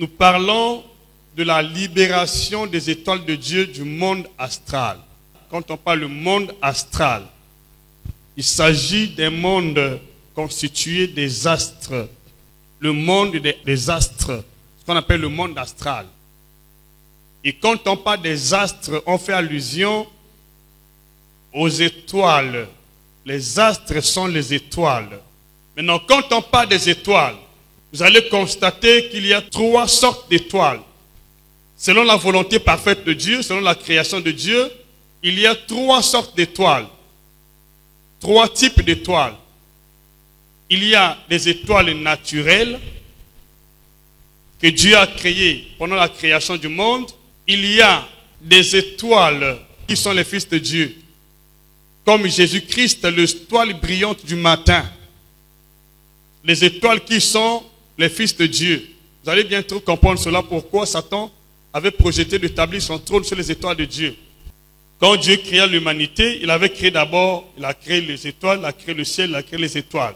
nous parlons de la libération des étoiles de Dieu du monde astral. Quand on parle du monde astral, il s'agit d'un monde constitué des astres. Le monde des astres, ce qu'on appelle le monde astral. Et quand on parle des astres, on fait allusion aux étoiles. Les astres sont les étoiles. Maintenant, quand on parle des étoiles, vous allez constater qu'il y a 3 sortes d'étoiles. Selon la volonté parfaite de Dieu, selon la création de Dieu, il y a 3 sortes d'étoiles. 3 types d'étoiles. Il y a des étoiles naturelles que Dieu a créées pendant la création du monde. Il y a des étoiles qui sont les fils de Dieu. Comme Jésus-Christ, l'étoile brillante du matin. Les étoiles qui sont les fils de Dieu. Vous allez bientôt comprendre cela, pourquoi Satan avait projeté d'établir son trône sur les étoiles de Dieu. Quand Dieu créa l'humanité, il avait créé d'abord, il a créé les étoiles, il a créé le ciel, il a créé les étoiles.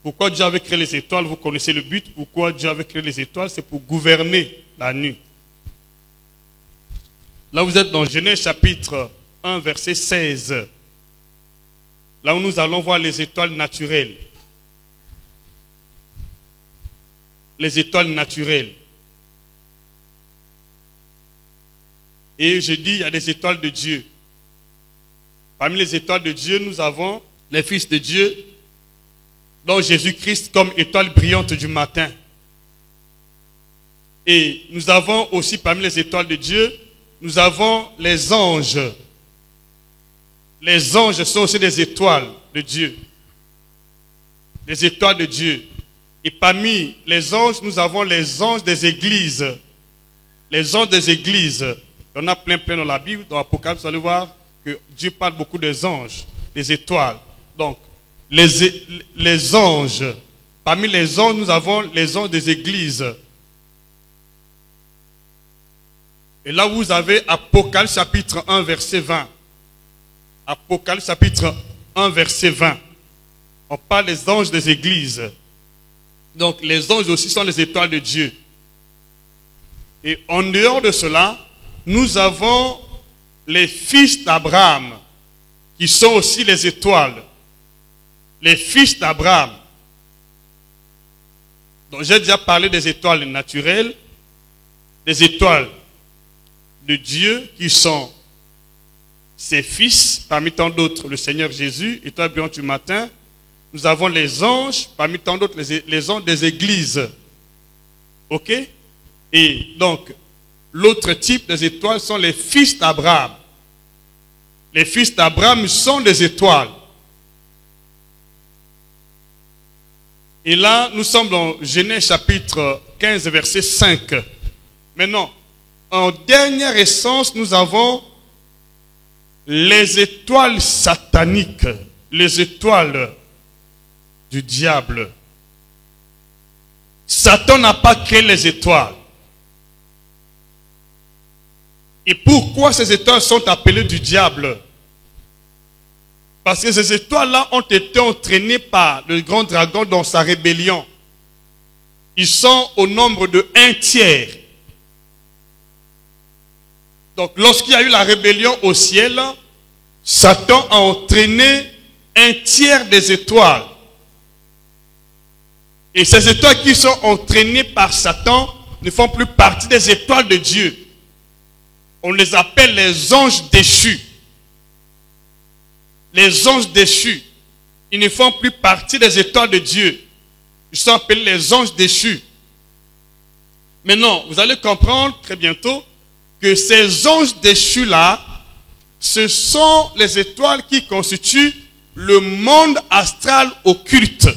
Pourquoi Dieu avait créé les étoiles? Vous connaissez le but. Pourquoi Dieu avait créé les étoiles? C'est pour gouverner la nuit. Là, vous êtes dans Genèse chapitre 1, verset 16. Là où nous allons voir les étoiles naturelles. Les étoiles naturelles. Et je dis, il y a des étoiles de Dieu. Parmi les étoiles de Dieu, nous avons les fils de Dieu, dont Jésus-Christ comme étoile brillante du matin. Et nous avons aussi parmi les étoiles de Dieu, nous avons les anges. Les anges sont aussi des étoiles de Dieu. Des étoiles de Dieu. Et parmi les anges, nous avons les anges des églises. Les anges des églises. Il y en a plein dans la Bible. Dans l'Apocalypse, vous allez voir que Dieu parle beaucoup des anges, des étoiles. Donc, les anges. Parmi les anges, nous avons les anges des églises. Et là, vous avez Apocalypse chapitre 1, verset 20. Apocalypse chapitre 1, verset 20. On parle des anges des églises. Donc, les anges aussi sont les étoiles de Dieu. Et en dehors de cela, nous avons les fils d'Abraham, qui sont aussi les étoiles. Les fils d'Abraham. Donc, j'ai déjà parlé des étoiles naturelles, des étoiles de Dieu, qui sont ses fils, parmi tant d'autres, le Seigneur Jésus, étoile brillante du matin. Nous avons les anges, parmi tant d'autres, les anges des églises. Ok? Et donc, l'autre type des étoiles sont les fils d'Abraham. Les fils d'Abraham sont des étoiles. Et là, nous sommes dans Genèse chapitre 15, verset 5. Maintenant, en dernière essence, nous avons les étoiles sataniques, les étoiles du diable. Satan n'a pas créé les étoiles. Et pourquoi ces étoiles sont appelées du diable? Parce que ces étoiles-là ont été entraînées par le grand dragon dans sa rébellion. Ils sont au nombre de 1/3. Donc lorsqu'il y a eu la rébellion au ciel, Satan a entraîné 1/3 des étoiles. Et ces étoiles qui sont entraînées par Satan ne font plus partie des étoiles de Dieu. On les appelle les anges déchus. Les anges déchus. Ils ne font plus partie des étoiles de Dieu. Ils sont appelés les anges déchus. Maintenant, vous allez comprendre très bientôt que ces anges déchus-là, ce sont les étoiles qui constituent le monde astral occulte.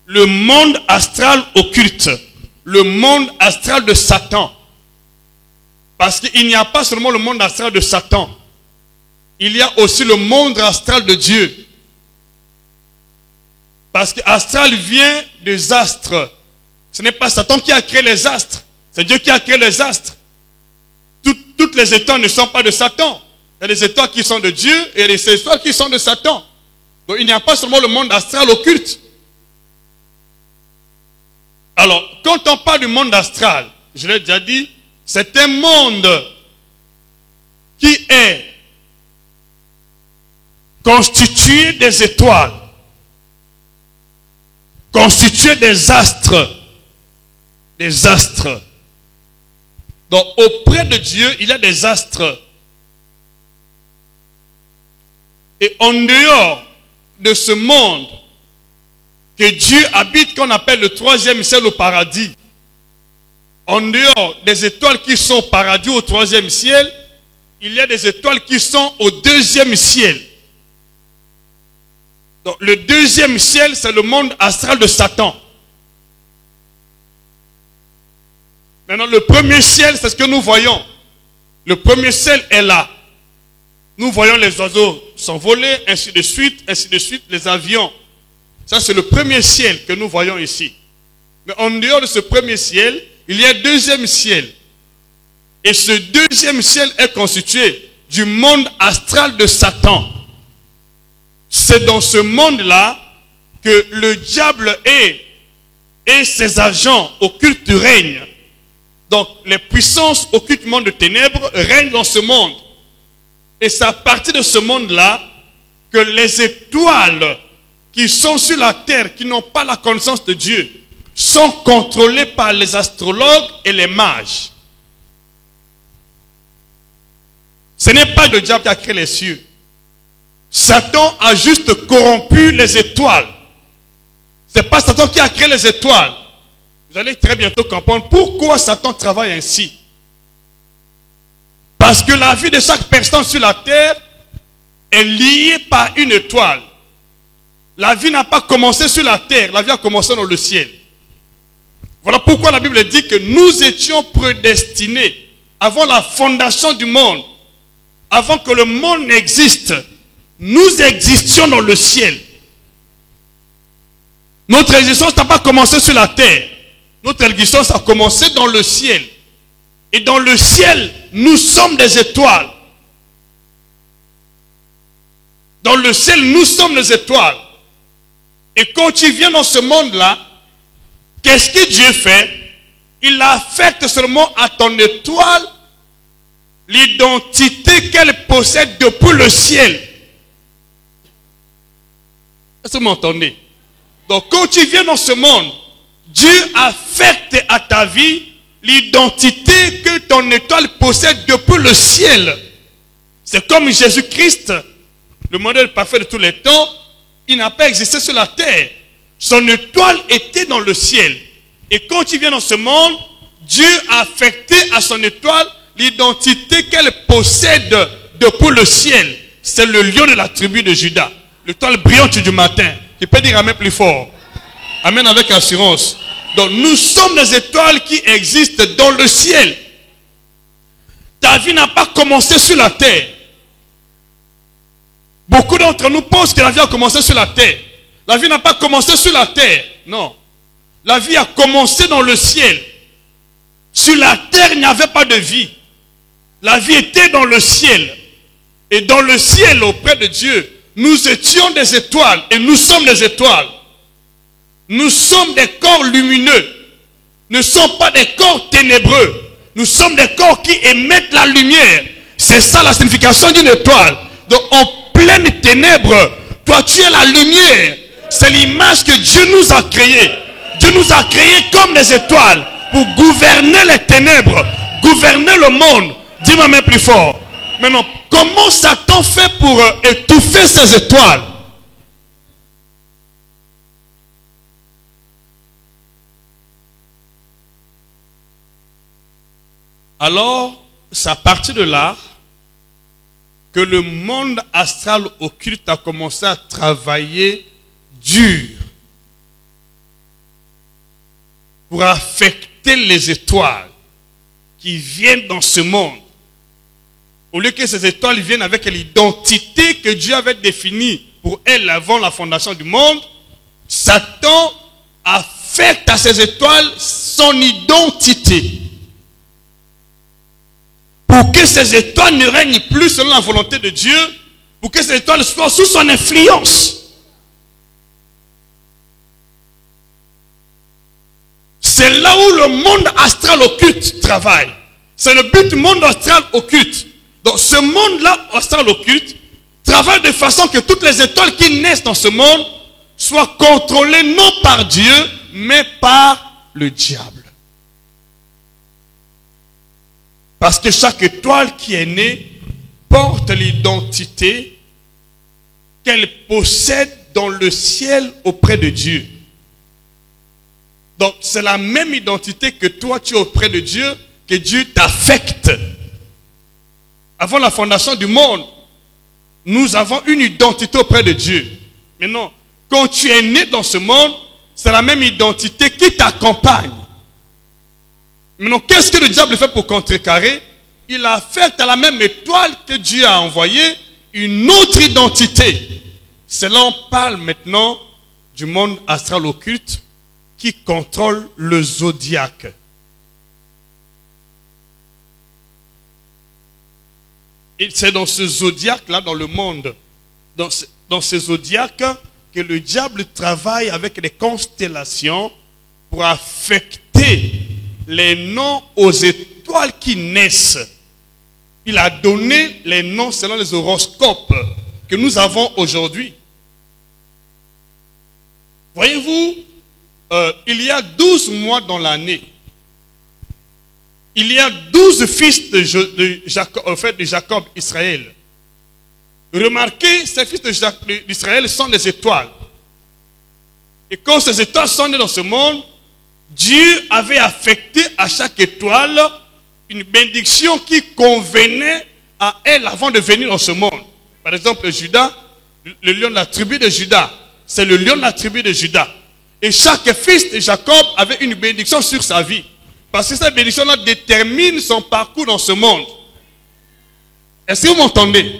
Le monde astral occulte. Le monde astral de Satan. Parce qu'il n'y a pas seulement le monde astral de Satan. Il y a aussi le monde astral de Dieu. Parce que astral vient des astres. Ce n'est pas Satan qui a créé les astres. C'est Dieu qui a créé les astres. Toutes les étoiles ne sont pas de Satan. Il y a des étoiles qui sont de Dieu et des étoiles qui sont de Satan. Donc il n'y a pas seulement le monde astral occulte. Alors, quand on parle du monde astral, je l'ai déjà dit, c'est un monde qui est constitué des étoiles, constitué des astres. Des astres. Donc, auprès de Dieu, il y a des astres. Et en dehors de ce monde que Dieu habite, qu'on appelle le troisième ciel au paradis, en dehors des étoiles qui sont au paradis au troisième ciel, il y a des étoiles qui sont au deuxième ciel. Donc, le deuxième ciel, c'est le monde astral de Satan. Maintenant, le premier ciel, c'est ce que nous voyons. Le premier ciel est là. Nous voyons les oiseaux s'envoler, ainsi de suite, les avions. Ça, c'est le premier ciel que nous voyons ici. Mais en dehors de ce premier ciel, il y a un deuxième ciel. Et ce deuxième ciel est constitué du monde astral de Satan. C'est dans ce monde-là que le diable et ses agents occultes règnent. Donc, les puissances occultes du monde de ténèbres règnent dans ce monde. Et c'est à partir de ce monde-là que les étoiles qui sont sur la terre, qui n'ont pas la connaissance de Dieu, sont contrôlées par les astrologues et les mages. Ce n'est pas le diable qui a créé les cieux. Satan a juste corrompu les étoiles. Ce n'est pas Satan qui a créé les étoiles. Vous allez très bientôt comprendre pourquoi Satan travaille ainsi. Parce que la vie de chaque personne sur la terre est liée par une étoile. La vie n'a pas commencé sur la terre, la vie a commencé dans le ciel. Voilà pourquoi la Bible dit que nous étions prédestinés avant la fondation du monde, avant que le monde n'existe. Nous existions dans le ciel. Notre existence n'a pas commencé sur la terre. Notre existence a commencé dans le ciel. Et dans le ciel, nous sommes des étoiles. Dans le ciel, nous sommes des étoiles. Et quand tu viens dans ce monde-là, qu'est-ce que Dieu fait? Il affecte seulement à ton étoile l'identité qu'elle possède depuis le ciel. Est-ce que vous m'entendez? Donc quand tu viens dans ce monde, Dieu affecte à ta vie l'identité que ton étoile possède depuis le ciel. C'est comme Jésus-Christ, le modèle parfait de tous les temps. Il n'a pas existé sur la terre. Son étoile était dans le ciel. Et quand tu viens dans ce monde, Dieu a affecté à son étoile l'identité qu'elle possède depuis le ciel. C'est le lion de la tribu de Juda. L'étoile brillante du matin. Tu peux dire amen plus fort. Amen avec assurance. Donc nous sommes des étoiles qui existent dans le ciel. Ta vie n'a pas commencé sur la terre. Beaucoup d'entre nous pensent que la vie a commencé sur la terre. La vie n'a pas commencé sur la terre. Non. La vie a commencé dans le ciel. Sur la terre, il n'y avait pas de vie. La vie était dans le ciel. Et dans le ciel, auprès de Dieu, nous étions des étoiles. Et nous sommes des étoiles. Nous sommes des corps lumineux. Nous ne sommes pas des corps ténébreux. Nous sommes des corps qui émettent la lumière. C'est ça la signification d'une étoile. Donc en pleine ténèbres, toi tu es la lumière. C'est l'image que Dieu nous a créée. Dieu nous a créés comme des étoiles pour gouverner les ténèbres, gouverner le monde. Dis-moi même plus fort. Maintenant, comment Satan fait pour étouffer ces étoiles? Alors, c'est à partir de là que le monde astral occulte a commencé à travailler dur pour affecter les étoiles qui viennent dans ce monde. Au lieu que ces étoiles viennent avec l'identité que Dieu avait définie pour elles avant la fondation du monde, Satan affecte à ces étoiles son identité. Pour que ces étoiles ne règnent plus selon la volonté de Dieu, pour que ces étoiles soient sous son influence. c'est là où le monde astral occulte travaille. C'est le but du monde astral occulte. Donc ce monde-là, astral occulte, travaille de façon que toutes les étoiles qui naissent dans ce monde soient contrôlées non par Dieu, mais par le diable. Parce que chaque étoile qui est née porte l'identité qu'elle possède dans le ciel auprès de Dieu. Donc c'est la même identité que toi tu as auprès de Dieu, que Dieu t'affecte. Avant la fondation du monde, nous avons une identité auprès de Dieu. Maintenant, quand tu es né dans ce monde, c'est la même identité qui t'accompagne. Maintenant, qu'est-ce que le diable fait pour contrecarrer? Il affecte à la même étoile que Dieu a envoyée une autre identité. C'est là on parle maintenant du monde astral occulte qui contrôle le zodiaque. Et c'est dans ce zodiaque-là, dans le monde, dans ce zodiaque, que le diable travaille avec les constellations pour affecter les noms aux étoiles qui naissent. Il a donné les noms selon les horoscopes que nous avons aujourd'hui. Voyez-vous, il y a 12 mois dans l'année. Il y a 12 fils de Jacob, Israël. Remarquez, ces fils d'Israël sont des étoiles. Et quand ces étoiles sont nées dans ce monde, Dieu avait affecté à chaque étoile une bénédiction qui convenait à elle avant de venir dans ce monde. Par exemple, Judas, le lion de la tribu de Judas, c'est le lion de la tribu de Judas. Et chaque fils de Jacob avait une bénédiction sur sa vie. Parce que cette bénédiction-là détermine son parcours dans ce monde. Est-ce que vous m'entendez?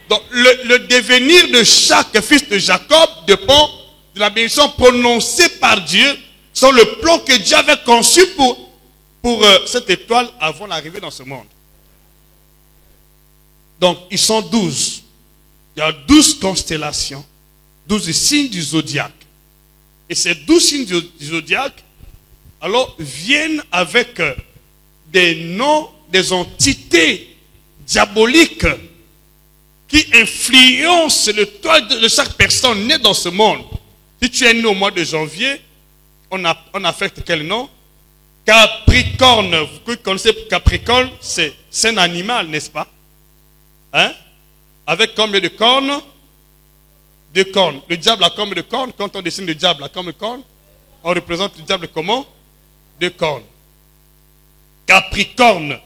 Donc, le devenir de chaque fils de Jacob dépend de la bénédiction prononcée par Dieu sur le plan que Dieu avait conçu pour cette étoile avant l'arrivée dans ce monde. Donc, ils sont 12. Il y a 12 constellations, 12 signes du zodiaque. Et ces 12 signes du zodiaque, alors, viennent avec des noms, des entités diaboliques qui influencent l'étoile de chaque personne née dans ce monde. Si tu es né au mois de janvier, on affecte quel nom? Capricorne. Vous connaissez Capricorne, c'est un animal, n'est-ce pas? Hein? Avec combien de cornes? 2 cornes. Le diable a combien de cornes? Quand on dessine le diable à combien de cornes? On représente le diable comment? 2 cornes. Capricorne.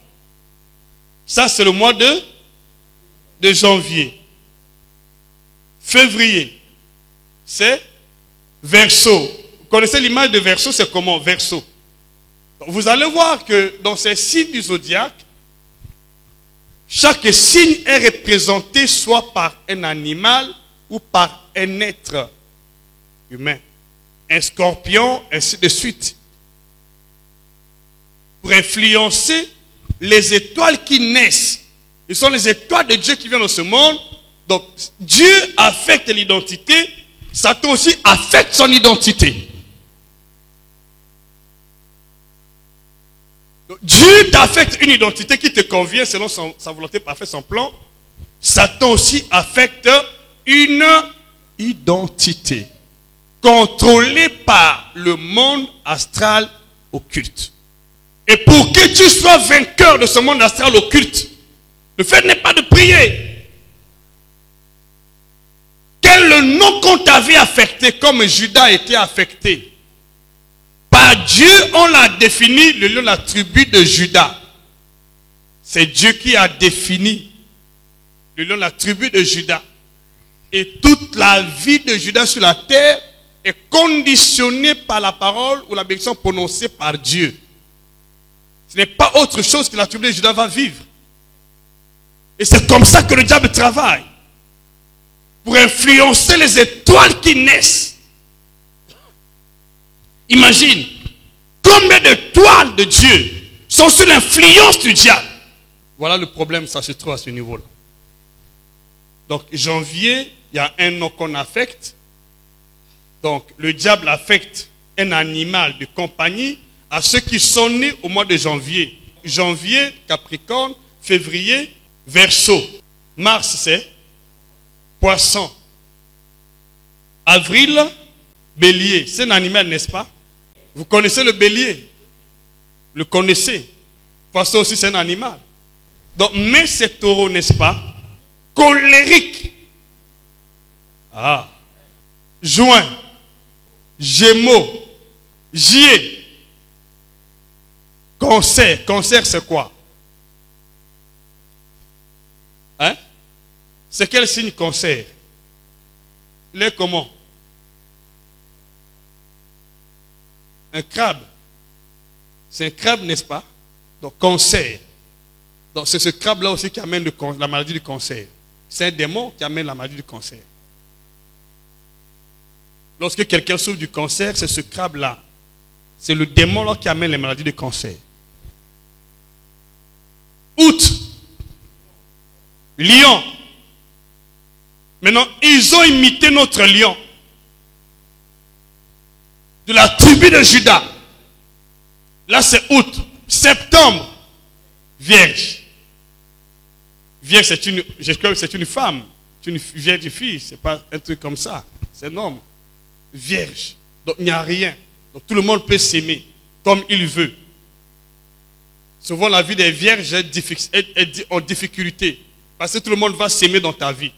Ça, c'est le mois de janvier. Février, c'est Verseau. Vous connaissez l'image de Verseau, c'est comment? Verseau. Vous allez voir que dans ces signes du zodiaque, chaque signe est représenté soit par un animal ou par un être humain. Un scorpion, ainsi de suite. Pour influencer les étoiles qui naissent. Ce sont les étoiles de Dieu qui viennent dans ce monde. Donc, Dieu affecte l'identité. Satan aussi affecte son identité. Donc, Dieu t'affecte une identité qui te convient selon sa volonté parfaite, son plan. Satan aussi affecte une identité contrôlée par le monde astral occulte. Et pour que tu sois vainqueur de ce monde astral occulte, le fait n'est pas de prier. Quel le nom qu'on t'avait affecté comme Judas a été affecté? Par Dieu, on l'a défini, le lion de la tribu de Judas. C'est Dieu qui a défini le lion de la tribu de Judas. Et toute la vie de Judas sur la terre est conditionnée par la parole ou la bénédiction prononcée par Dieu. Ce n'est pas autre chose que la tribu de Judas va vivre. Et c'est comme ça que le diable travaille. Pour influencer les étoiles qui naissent. Imagine, combien d'étoiles de Dieu sont sous l'influence du diable. Voilà le problème, ça se trouve à ce niveau-là. Donc, janvier, il y a un nom qu'on affecte. Donc, le diable affecte un animal de compagnie à ceux qui sont nés au mois de janvier. Janvier, Capricorne, février, Verseau. Mars, c'est Poisson. Avril, Bélier. C'est un animal, n'est-ce pas? Vous connaissez le bélier? Le connaissez? Poisson aussi, c'est un animal. Donc, mais c'est taureau, n'est-ce pas? Colérique. Ah. Juin, Gémeaux, Juillet, Cancer. Cancer, c'est quoi? Hein? C'est quel signe Cancer? Il est comment? Un crabe. C'est un crabe, n'est-ce pas? Donc, Cancer. Donc, c'est ce crabe-là aussi qui amène la maladie du cancer. C'est un démon qui amène la maladie du cancer. Lorsque quelqu'un souffre du cancer, c'est ce crabe-là. C'est le démon là qui amène les maladies du cancer. Août. Lion. Maintenant, ils ont imité notre lion. De la tribu de Juda. Là, c'est août. Septembre. Vierge. Vierge, c'est une femme. C'est une vierge fille. C'est pas un truc comme ça. C'est un homme. Vierge. Donc, il n'y a rien. Donc, tout le monde peut s'aimer comme il veut. Souvent, la vie des vierges est en difficulté. Parce que tout le monde va s'aimer dans ta vie.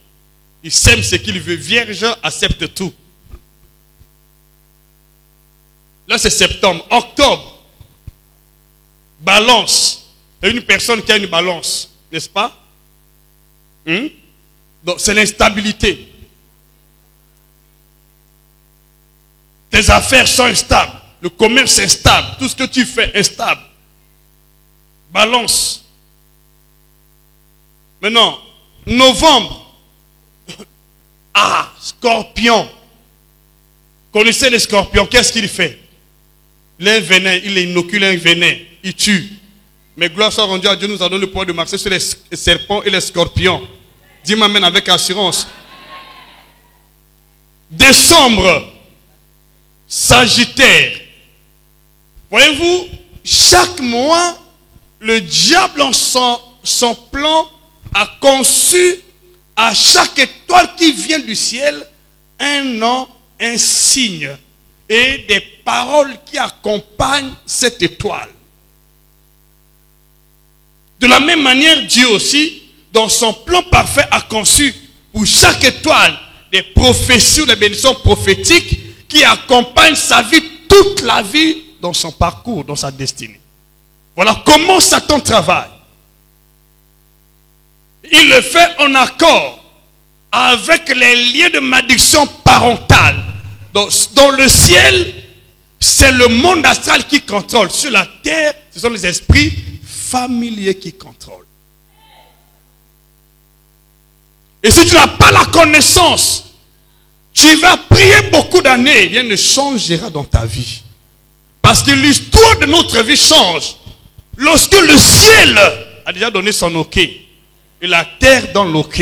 Il s'aime ce qu'il veut. Vierge accepte tout. Là, c'est septembre. Octobre. Balance. Il y a une personne qui a une balance. N'est-ce pas? Donc, c'est l'instabilité. Tes affaires sont instables. Le commerce est instable. Tout ce que tu fais est instable. Balance. Maintenant, novembre. Ah, scorpion. Connaissez les scorpions, qu'est-ce qu'il fait? Il a un venin, il inocule un venin, il tue. Mais gloire soit rendue à Dieu, nous avons le pouvoir de marcher sur les serpents et les scorpions. Dis-moi amen avec assurance. Décembre. Sagittaire. Voyez-vous, chaque mois, le diable en son plan a conçu à chaque étoile qui vient du ciel un nom, un signe et des paroles qui accompagnent cette étoile. De la même manière, Dieu aussi, dans son plan parfait, a conçu pour chaque étoile des prophéties ou des bénédictions prophétiques qui accompagnent sa vie, toute la vie, dans son parcours, dans sa destinée. Voilà comment Satan travaille. Il le fait en accord avec les liens de malédiction parentale. Dans le ciel, c'est le monde astral qui contrôle. Sur la terre, ce sont les esprits familiers qui contrôlent. Et si tu n'as pas la connaissance, tu vas prier beaucoup d'années, rien ne changera dans ta vie. Parce que l'histoire de notre vie change. Lorsque le ciel a déjà donné son ok, et la terre dans l'ok.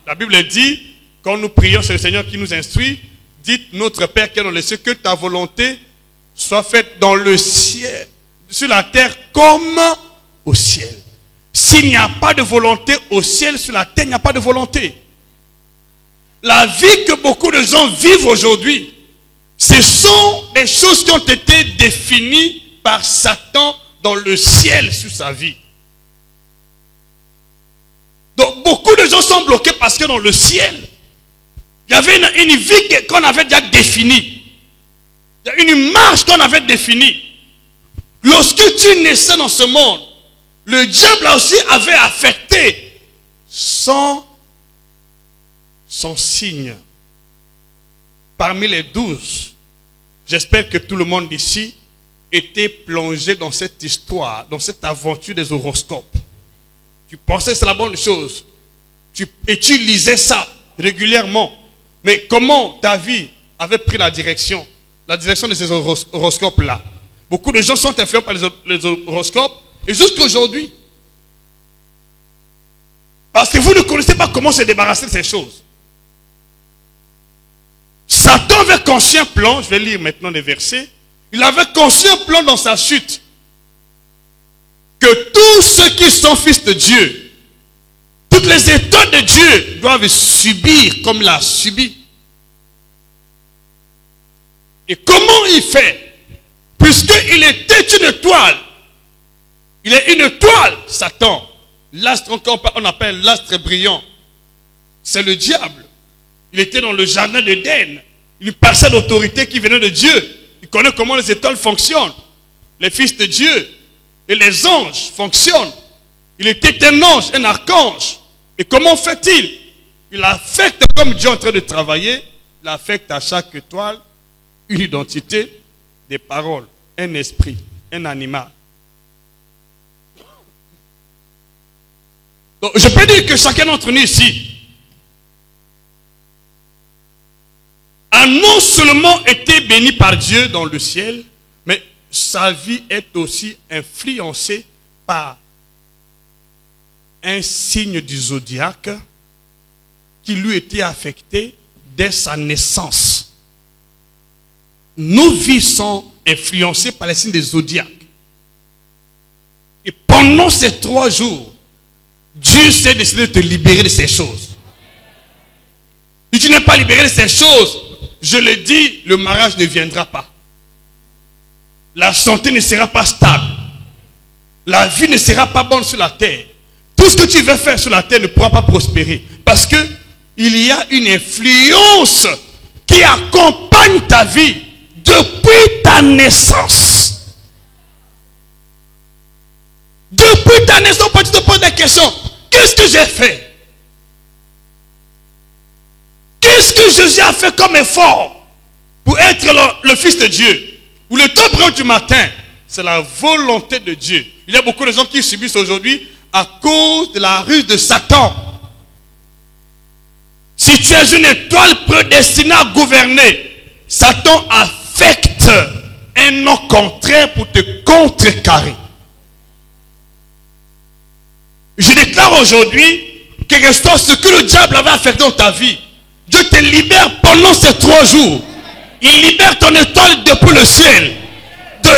La Bible dit, quand nous prions, c'est le Seigneur qui nous instruit, dites notre Père qui est dans les cieux, que ta volonté soit faite dans le ciel, sur la terre comme au ciel. S'il n'y a pas de volonté au ciel, sur la terre, il n'y a pas de volonté. La vie que beaucoup de gens vivent aujourd'hui, ce sont des choses qui ont été définies par Satan dans le ciel sur sa vie. Donc beaucoup de gens sont bloqués parce que dans le ciel, il y avait une vie qu'on avait déjà définie. Il y a une marche qu'on avait définie. Lorsque tu naissais dans ce monde, le diable aussi avait affecté son signe. Parmi les 12, j'espère que tout le monde ici était plongé dans cette histoire, dans cette aventure des horoscopes. Tu pensais que c'est la bonne chose. Et tu lisais ça régulièrement. Mais comment ta vie avait pris la direction de ces horoscopes-là? Beaucoup de gens sont influents par les horoscopes. Et jusqu'à aujourd'hui. Parce que vous ne connaissez pas comment se débarrasser de ces choses. Satan avait conçu un plan. Je vais lire maintenant les versets. Il avait conçu un plan dans sa chute. Que tous ceux qui sont fils de Dieu, toutes les étoiles de Dieu doivent subir comme il a subi. Et comment il fait? Puisqu'il était une étoile. Il est une étoile, Satan. L'astre, on appelle l'astre brillant. C'est le diable. Il était dans le jardin d'Éden. Il passait d'autorité qui venait de Dieu. Il connaît comment les étoiles fonctionnent. Les fils de Dieu et les anges fonctionnent. Il était un ange, un archange. Et comment fait-il? Il affecte, comme Dieu est en train de travailler, il affecte à chaque étoile une identité, des paroles, un esprit, un animal. Donc, je peux dire que chacun d'entre nous ici a non seulement été béni par Dieu dans le ciel, mais sa vie est aussi influencée par un signe du zodiaque qui lui était affecté dès sa naissance. Nos vies sont influencées par les signes des zodiaques. Et pendant ces 3 jours, Dieu s'est décidé de te libérer de ces choses. Si tu n'es pas libéré de ces choses, je le dis, le mariage ne viendra pas. La santé ne sera pas stable. La vie ne sera pas bonne sur la terre. Tout ce que tu veux faire sur la terre ne pourra pas prospérer. Parce que il y a une influence qui accompagne ta vie depuis ta naissance. Depuis ta naissance, tu te poses des questions. Qu'est-ce que j'ai fait? Qu'est-ce que Jésus a fait comme effort pour être le Fils de Dieu? Ou le temps brûlant du matin, c'est la volonté de Dieu. Il y a beaucoup de gens qui subissent aujourd'hui à cause de la ruse de Satan. Si tu es une étoile prédestinée à gouverner, Satan affecte un nom contraire pour te contrecarrer. Je déclare aujourd'hui que restaure ce que le diable avait affecté dans ta vie. Dieu te libère pendant ces 3 jours. Il libère ton étoile depuis le ciel.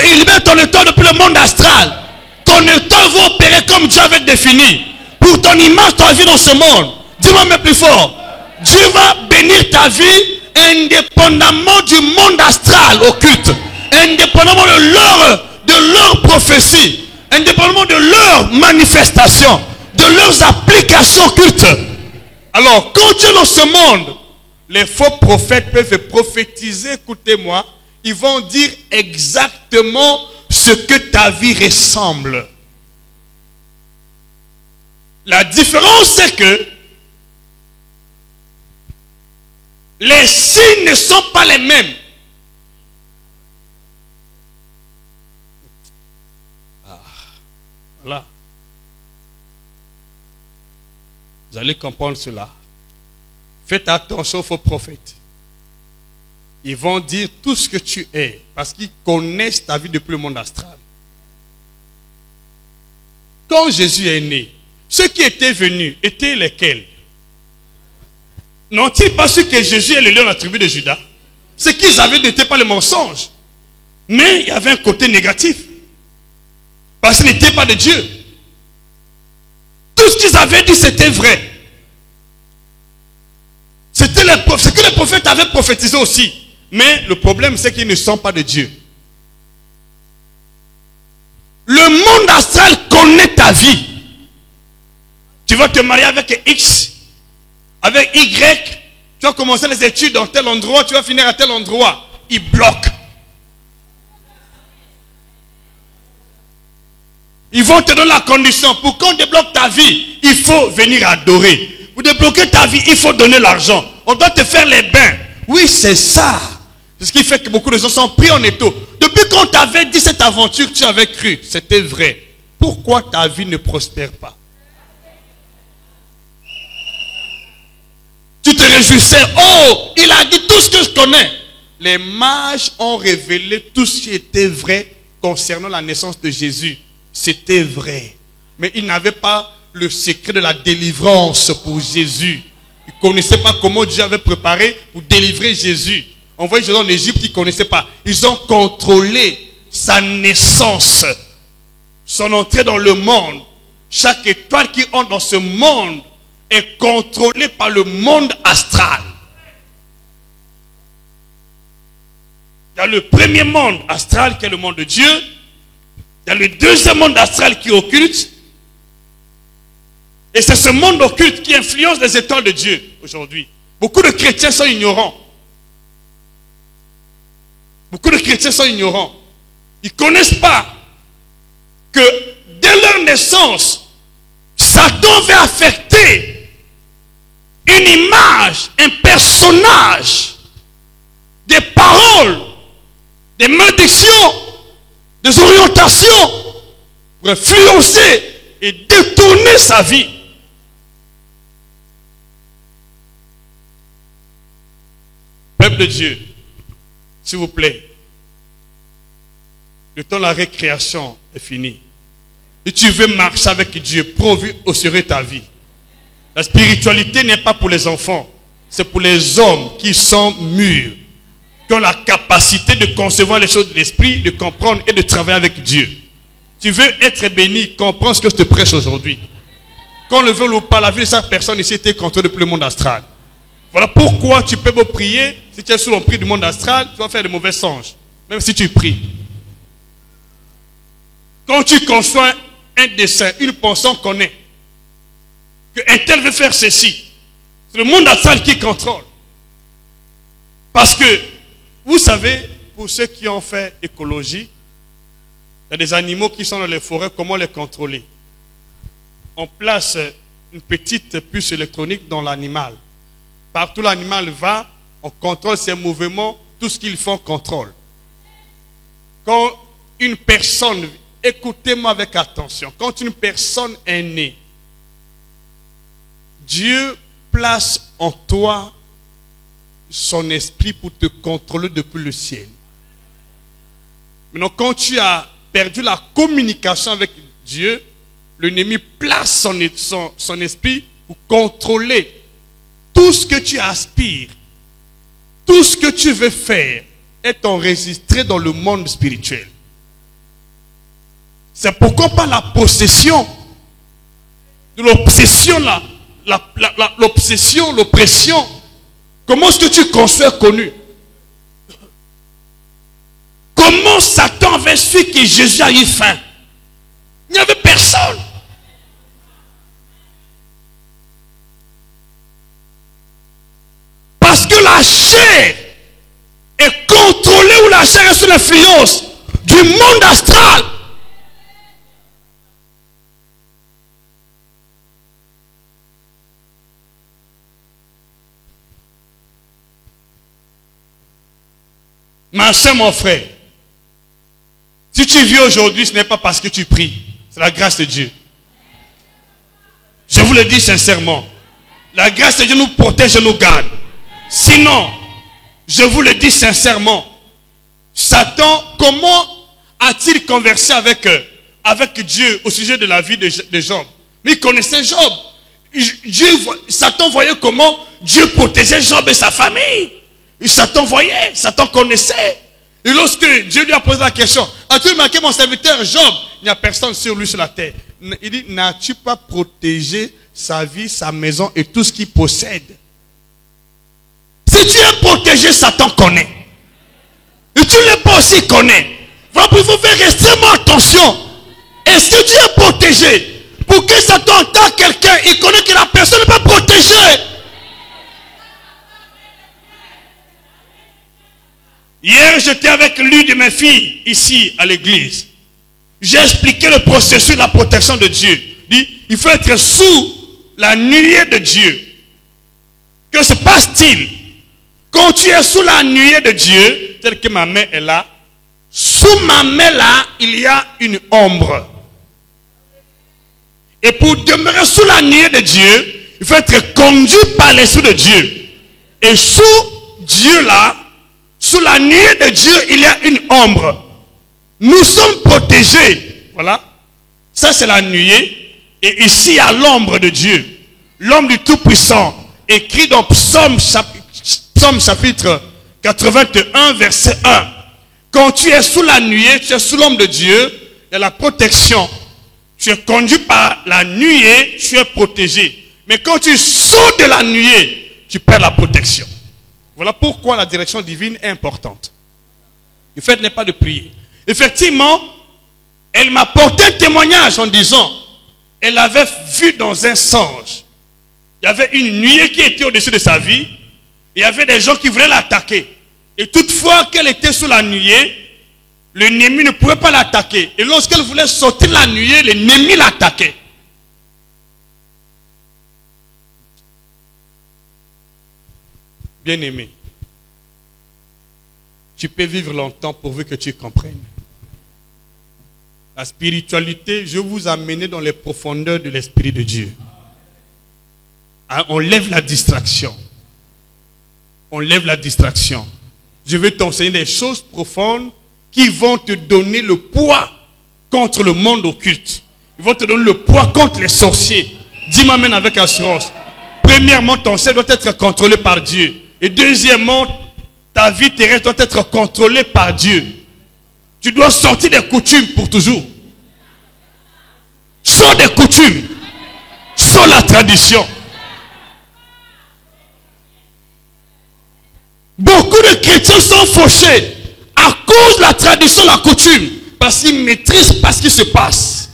Il libère ton étoile depuis le monde astral. Ton étoile va opérer comme Dieu avait défini. Pour ton image, ta vie dans ce monde. Dis-moi même plus fort. Dieu va bénir ta vie indépendamment du monde astral occulte. Indépendamment de leur prophétie. Indépendamment de leur manifestation. De leurs applications occultes. Alors, quand tu es dans ce monde, les faux prophètes peuvent prophétiser, écoutez-moi, ils vont dire exactement ce que ta vie ressemble. La différence, c'est que les signes ne sont pas les mêmes. Voilà. Vous allez comprendre cela. Faites attention aux faux prophètes. Ils vont dire tout ce que tu es parce qu'ils connaissent ta vie depuis le monde astral. Quand Jésus est né, ceux qui étaient venus étaient lesquels? N'ont-ils pas su que Jésus est le lion de la tribu de Juda? Ce qu'ils avaient n'était pas le mensonge. Mais il y avait un côté négatif. Parce qu'il n'était pas de Dieu. Tout ce qu'ils avaient dit, c'était vrai. C'était ce que les prophètes avaient prophétisé aussi. Mais le problème, c'est qu'ils ne sont pas de Dieu. Le monde astral connaît ta vie. Tu vas te marier avec X, avec Y. Tu vas commencer les études dans tel endroit, tu vas finir à tel endroit. Ils bloquent. Ils vont te donner la condition. Pour qu'on débloque ta vie, il faut venir adorer. Pour débloquer ta vie, il faut donner l'argent. On doit te faire les bains. Oui, c'est ça. C'est ce qui fait que beaucoup de gens sont pris en étau. Depuis qu'on t'avait dit cette aventure, tu avais cru. C'était vrai. Pourquoi ta vie ne prospère pas? Tu te réjouissais. Oh, il a dit tout ce que je connais. Les mages ont révélé tout ce qui était vrai concernant la naissance de Jésus. C'était vrai. Mais ils n'avaient pas le secret de la délivrance pour Jésus. Ils ne connaissaient pas comment Dieu avait préparé pour délivrer Jésus. envoyé Jésus en Égypte, ils ne connaissaient pas. Ils ont contrôlé sa naissance, son entrée dans le monde. Chaque étoile qui entre dans ce monde est contrôlée par le monde astral. Il y a le premier monde astral qui est le monde de Dieu. Il y a le deuxième monde astral qui est occulte. Et c'est ce monde occulte qui influence les étoiles de Dieu aujourd'hui. Beaucoup de chrétiens sont ignorants. Beaucoup de chrétiens sont ignorants. Ils ne connaissent pas que dès leur naissance, Satan va affecter une image, un personnage, des paroles, des malédictions, des orientations pour influencer et détourner sa vie. Peuple de Dieu, s'il vous plaît, le temps de la récréation est fini. Et tu veux marcher avec Dieu, pourvu assurer ta vie. La spiritualité n'est pas pour les enfants, c'est pour les hommes qui sont mûrs, qui ont la capacité de concevoir les choses de l'esprit, de comprendre et de travailler avec Dieu. Tu veux être béni, comprends ce que je te prêche aujourd'hui. Qu'on le veut ou pas, la vie de chaque personne ici était contrôlée depuis le monde astral. Voilà pourquoi tu peux me prier. Si tu es sous l'emprise du monde astral, tu vas faire de mauvais songes, même si tu pries. Quand tu conçois un dessin, une pensée, on connaît qu'un tel veut faire ceci. C'est le monde astral qui contrôle. Parce que, vous savez, pour ceux qui ont fait écologie, il y a des animaux qui sont dans les forêts, comment les contrôler? On place une petite puce électronique dans l'animal. Partout l'animal va, on contrôle ses mouvements, tout ce qu'il fait, on contrôle. Quand une personne, écoutez-moi avec attention, quand une personne est née, Dieu place en toi son esprit pour te contrôler depuis le ciel. Maintenant, quand tu as perdu la communication avec Dieu, l'ennemi place son esprit pour contrôler tout ce que tu aspires, tout ce que tu veux faire est enregistré dans le monde spirituel. C'est pourquoi par la possession, l'obsession, l'obsession, l'oppression, comment est-ce que tu conçois connu? Comment Satan avait su que Jésus a eu faim? Il n'y avait personne. Parce que la chair est contrôlée ou la chair est sous l'influence du monde astral. Ma soeur, mon frère, si tu vis aujourd'hui, ce n'est pas parce que tu pries. C'est la grâce de Dieu. Je vous le dis sincèrement. La grâce de Dieu nous protège et nous garde. Sinon, je vous le dis sincèrement, Satan, comment a-t-il conversé avec Dieu au sujet de la vie de Job? Mais il connaissait Job. Satan voyait comment Dieu protégeait Job et sa famille. Et Satan voyait, Satan connaissait. Et lorsque Dieu lui a posé la question, as-tu remarqué mon serviteur Job? Il n'y a personne sur lui sur la terre. Il dit, n'as-tu pas protégé sa vie, sa maison et tout ce qu'il possède? Si tu es protégé, Satan connaît. Et tu ne l'es pas aussi, connaît. Voilà pourquoi il faut faire extrêmement attention. Est-ce que tu es protégé? Pour que Satan entende quelqu'un, il connaît que la personne n'est pas protégée. Hier, j'étais avec l'une de mes filles, ici, à l'église. J'ai expliqué le processus de la protection de Dieu. Il faut être sous la nuée de Dieu. Que se passe-t-il? Quand tu es sous la nuée de Dieu, telle que ma main est là, sous ma main là, il y a une ombre. Et pour demeurer sous la nuée de Dieu, il faut être conduit par l'Esprit de Dieu. Et sous Dieu là, sous la nuée de Dieu, il y a une ombre. Nous sommes protégés. Voilà. Ça, c'est la nuée. Et ici, il y a l'ombre de Dieu. L'ombre du Tout-Puissant. Écrit dans Psaume chapitre 81, verset 1. Quand tu es sous la nuée, tu es sous l'ombre de Dieu, il y a la protection. Tu es conduit par la nuée, tu es protégé. Mais quand tu sors de la nuée, tu perds la protection. Voilà pourquoi la direction divine est importante. Le fait n'est pas de prier. Effectivement, elle m'a porté un témoignage en disant, elle avait vu dans un songe. Il y avait une nuée qui était au-dessus de sa vie. Il y avait des gens qui voulaient l'attaquer. Et toutefois qu'elle était sous la nuée, l'ennemi ne pouvait pas l'attaquer. Et lorsqu'elle voulait sortir de la nuée, l'ennemi l'attaquait. Bien-aimé, tu peux vivre longtemps pourvu que tu comprennes. La spiritualité, je vous amène dans les profondeurs de l'Esprit de Dieu. On lève la distraction. On lève la distraction. Je vais t'enseigner des choses profondes qui vont te donner le poids contre le monde occulte. Ils vont te donner le poids contre les sorciers. Dis-moi amen avec assurance. Premièrement, ton ciel doit être contrôlé par Dieu. Et deuxièmement, ta vie terrestre doit être contrôlée par Dieu. Tu dois sortir des coutumes pour toujours. Sors des coutumes. Sors la tradition. Beaucoup de chrétiens sont fauchés à cause de la tradition, la coutume. Parce qu'ils maîtrisent pas ce qui se passe.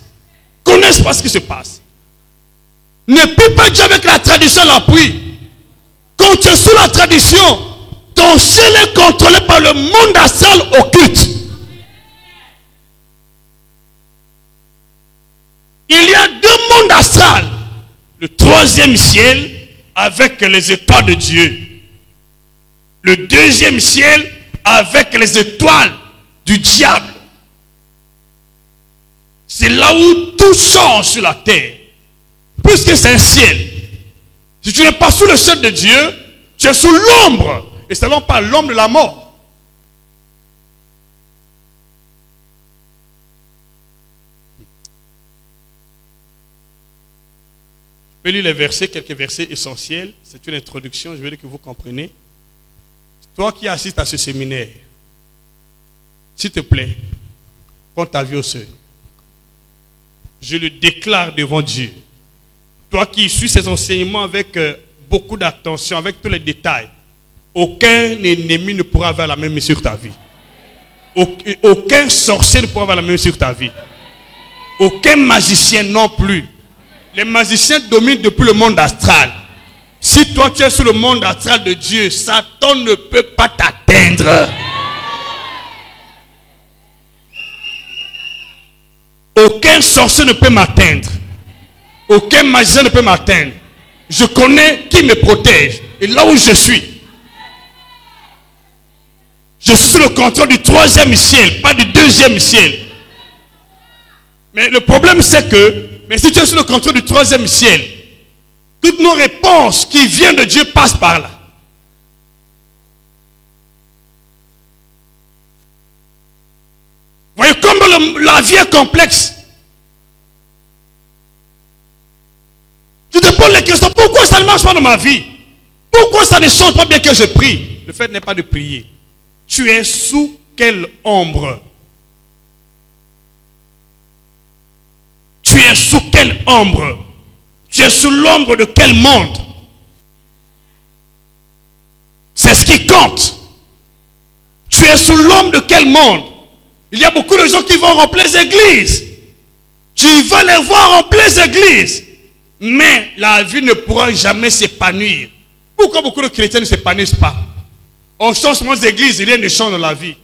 Connaissent pas ce qui se passe. Ne prie pas Dieu avec la tradition, l'appui. Quand tu es sous la tradition, ton ciel est contrôlé par le monde astral occulte. Il y a deux mondes astrales. Le troisième ciel avec les étoiles de Dieu. Le deuxième ciel avec les étoiles du diable. C'est là où tout change sur la terre. Puisque c'est un ciel. Si tu n'es pas sous le ciel de Dieu, tu es sous l'ombre. Et c'est non pas l'ombre de la mort. Je vais lire les versets, quelques versets essentiels. C'est une introduction, je veux dire que vous comprenez. Toi qui assistes à ce séminaire, s'il te plaît, prends ta vie au seuil. Je le déclare devant Dieu. Toi qui suis ces enseignements avec beaucoup d'attention, avec tous les détails, aucun ennemi ne pourra avoir la même main sur ta vie. Aucun sorcier ne pourra avoir la même main sur ta vie. Aucun magicien non plus. Les magiciens dominent depuis le monde astral. Si toi tu es sur le monde astral de Dieu, Satan ne peut pas t'atteindre. Aucun sorcier ne peut m'atteindre. Aucun magicien ne peut m'atteindre. Je connais qui me protège. Et là où je suis sous le contrôle du troisième ciel, pas du deuxième ciel. Mais le problème c'est que, mais si tu es sous le contrôle du troisième ciel, toutes nos réponses qui viennent de Dieu passent par là. Voyez comme la vie est complexe. Tu te poses les questions, pourquoi ça ne marche pas dans ma vie? Pourquoi ça ne change pas bien que je prie? Le fait n'est pas de prier. Tu es sous quelle ombre? Tu es sous quelle ombre? Tu es sous l'ombre de quel monde? C'est ce qui compte. Tu es sous l'ombre de quel monde? Il y a beaucoup de gens qui vont remplir les églises. Tu vas les voir remplir les églises. Mais la vie ne pourra jamais s'épanouir. Pourquoi beaucoup de chrétiens ne s'épanouissent pas? On change seulement d'église, rien ne change dans la vie.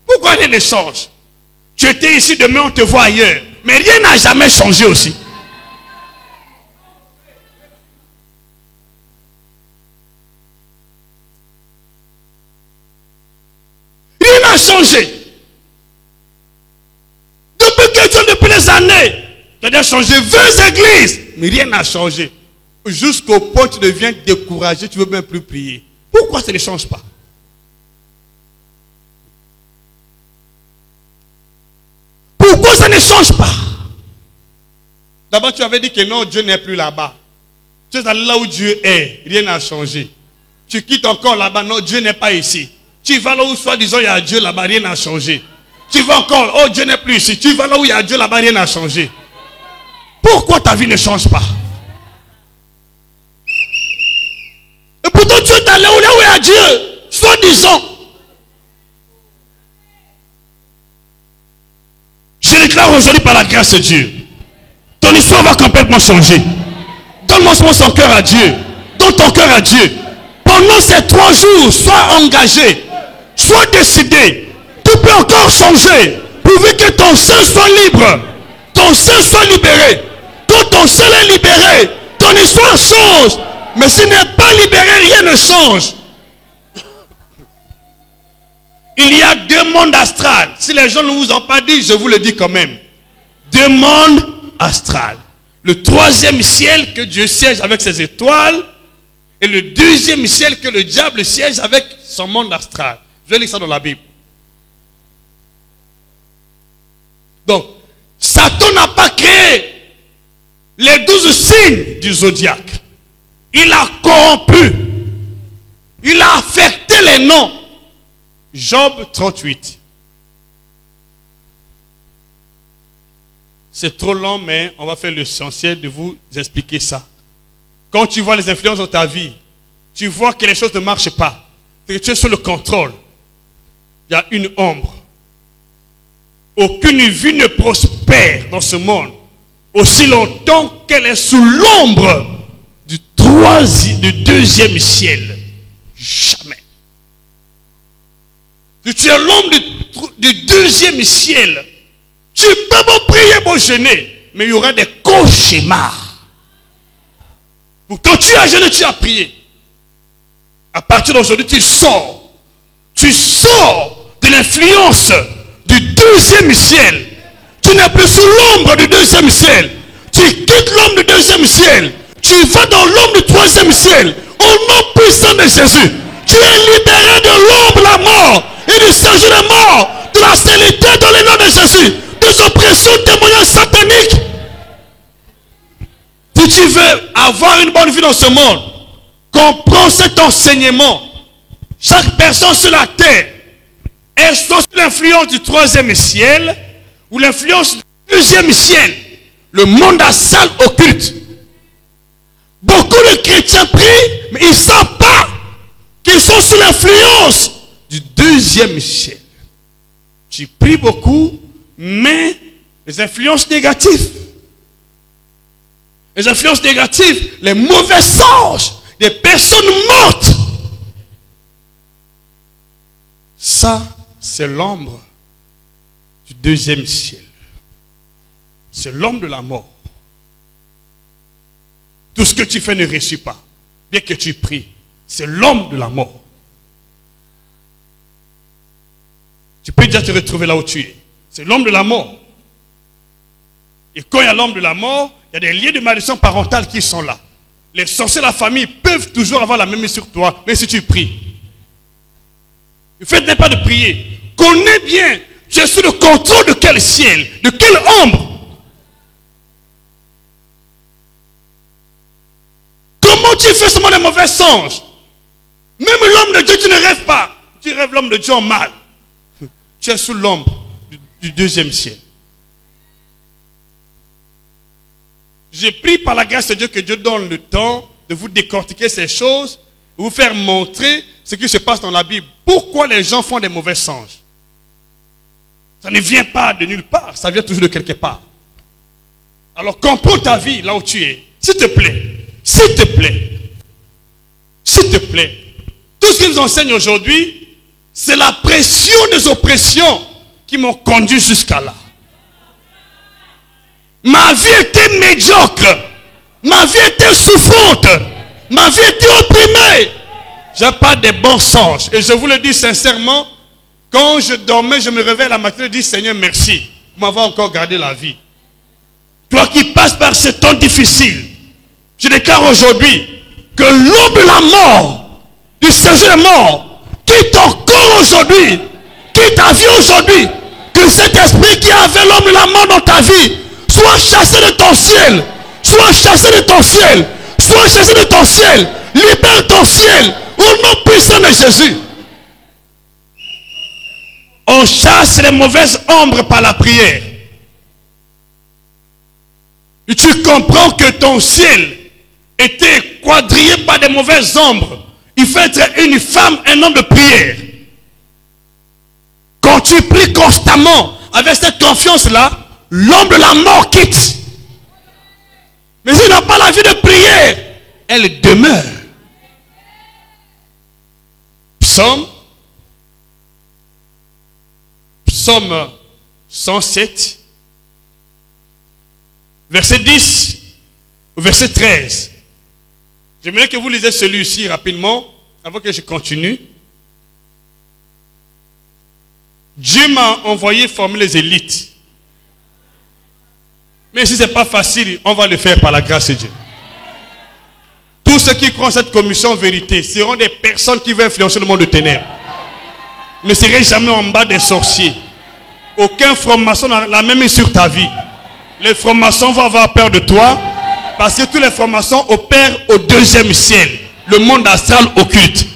Pourquoi rien ne change? Tu étais ici, demain on te voit ailleurs. Mais rien n'a jamais changé aussi. Rien n'a changé. Depuis des années, tu as changé 20 églises, mais rien n'a changé. Jusqu'au point où tu deviens découragé, tu ne veux même plus prier. Pourquoi ça ne change pas? Pourquoi ça ne change pas? D'abord, tu avais dit que non, Dieu n'est plus là-bas. Tu es allé là où Dieu est, rien n'a changé. Tu quittes encore là-bas, non, Dieu n'est pas ici. Tu vas là où soi-disant il y a Dieu, là-bas rien n'a changé. Tu vas encore, oh Dieu n'est plus ici. Tu vas là où il y a Dieu, là-bas rien n'a changé. Pourquoi ta vie ne change pas? Et pourtant tu es allé là où il y a Dieu, soi-disant. Je déclare aujourd'hui par la grâce de Dieu, ton histoire va complètement changer. Donne-moi son cœur à Dieu. Donne ton cœur à Dieu. Pendant ces 3 jours, sois engagé, sois décidé. Tout peut encore changer, pourvu que ton sein soit libre, ton sein soit libéré. Quand ton sein est libéré, ton histoire change. Mais s'il n'est pas libéré, rien ne change. Il y a 2 mondes astrales. Si les gens ne vous ont pas dit, je vous le dis quand même. 2 mondes astrales. Le 3e ciel que Dieu siège avec ses étoiles. Et le 2e ciel que le diable siège avec son monde astral. Je vais lire ça dans la Bible. Donc, Satan n'a pas créé les 12 signes du zodiaque. Il a corrompu. Il a affecté les noms. Job 38. C'est trop long, mais on va faire l'essentiel de vous expliquer ça. Quand tu vois les influences dans ta vie, tu vois que les choses ne marchent pas, que tu es sous le contrôle. Il y a une ombre. Aucune vie ne prospère dans ce monde aussi longtemps qu'elle est sous l'ombre du 2e ciel. Jamais. Si tu es l'ombre du 2e ciel, tu peux beau prier, beau jeûner, mais il y aura des cauchemars. Pourtant tu as jeûné, tu as prié. À partir d'aujourd'hui, tu sors de l'influence du 2e ciel. Tu n'es plus sous l'ombre du 2e ciel. Tu quittes l'ombre du 2e ciel. Tu vas dans l'ombre du 3e ciel. Au nom puissant de Jésus, tu es libéré de l'ombre, la mort, et du séjour de mort, de la stérilité dans le nom de Jésus, des oppressions démoniaques sataniques. Si tu veux avoir une bonne vie dans ce monde, comprends cet enseignement. Chaque personne sur la terre est sous l'influence du 3e ciel ou l'influence du 2e ciel, le monde astral occulte. Beaucoup de chrétiens prient, mais ils ne savent pas qu'ils sont sous l'influence du 2e ciel. Tu pries beaucoup, mais les influences négatives. Les influences négatives, les mauvais songes, des personnes mortes. Ça, c'est l'ombre du 2e ciel. C'est l'ombre de la mort. Tout ce que tu fais ne réussit pas. Bien que tu pries, c'est l'ombre de la mort. Tu peux déjà te retrouver là où tu es. C'est l'ombre de la mort. Et quand il y a l'ombre de la mort, il y a des liens de malédiction parentale qui sont là. Les sorciers de la famille peuvent toujours avoir la même main sur toi, même si tu pries. Le fait n'est pas de prier. Connais bien, tu es sous le contrôle de quel ciel, de quelle ombre. Comment tu fais seulement des mauvais songes? Même l'homme de Dieu, tu ne rêves pas. Tu rêves l'homme de Dieu en mal. Tu es sous l'ombre du 2e ciel. J'ai pris par la grâce de Dieu que Dieu donne le temps de vous décortiquer ces choses, de vous faire montrer ce qui se passe dans la Bible. Pourquoi les gens font des mauvais songes? Ça ne vient pas de nulle part, ça vient toujours de quelque part. Alors comprends ta vie là où tu es. S'il te plaît, s'il te plaît, s'il te plaît. Tout ce qu'ils nous enseignent aujourd'hui, c'est la pression des oppressions qui m'ont conduit jusqu'à là. Ma vie était médiocre. Ma vie était souffrante. Ma vie était opprimée. Je n'ai pas de bons songes. Et je vous le dis sincèrement, quand je dormais, je me réveille la matinée et dis Seigneur, merci. Vous m'avez encore gardé la vie. Toi qui passes par ce temps difficile, je déclare aujourd'hui que l'ombre de la mort, du séjour de mort, quitte ton corps aujourd'hui, quitte ta vie aujourd'hui, que cet esprit qui avait l'ombre de la mort dans ta vie, sois chassé de ton ciel. Sois chassé de ton ciel. Sois chassé de ton ciel. Libère ton ciel. Au nom puissant de Jésus. On chasse les mauvaises ombres par la prière. Et tu comprends que ton ciel était quadrillé par des mauvaises ombres. Il faut être une femme, un homme de prière. Quand tu pries constamment, avec cette confiance-là, l'ombre de la mort quitte. Mais s'il n'a pas la vie de prière, elle demeure. Psaume 107, verset 10 au verset 13. J'aimerais que vous lisez celui-ci rapidement, avant que je continue. Dieu m'a envoyé former les élites. Mais si ce n'est pas facile, on va le faire par la grâce de Dieu. Tous ceux qui croient cette commission vérité seront des personnes qui vont influencer le monde de ténèbres. Ne serez jamais en bas des sorciers. Aucun franc-maçon n'a la même main sur ta vie. Les francs-maçons vont avoir peur de toi parce que tous les francs-maçons opèrent au deuxième ciel, le monde astral occulte.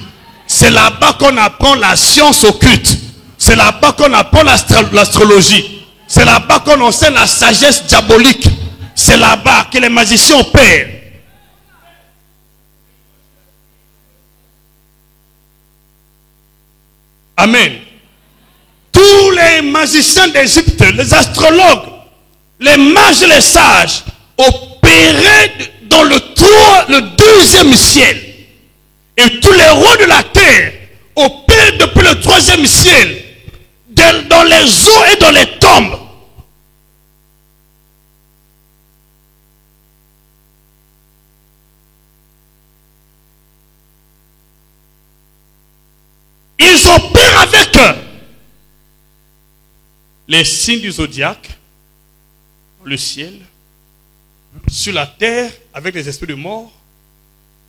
C'est là-bas qu'on apprend la science occulte. C'est là-bas qu'on apprend l'astrologie. C'est là-bas qu'on enseigne la sagesse diabolique. C'est là-bas que les magiciens opèrent. Amen. Tous les magiciens d'Égypte, les astrologues, les mages et les sages opéraient dans le deuxième ciel. Et tous les rois de la terre opèrent depuis le troisième ciel, dans les eaux et dans les tombes. Ils opèrent avec les signes du zodiaque, le ciel, sur la terre avec les esprits de mort,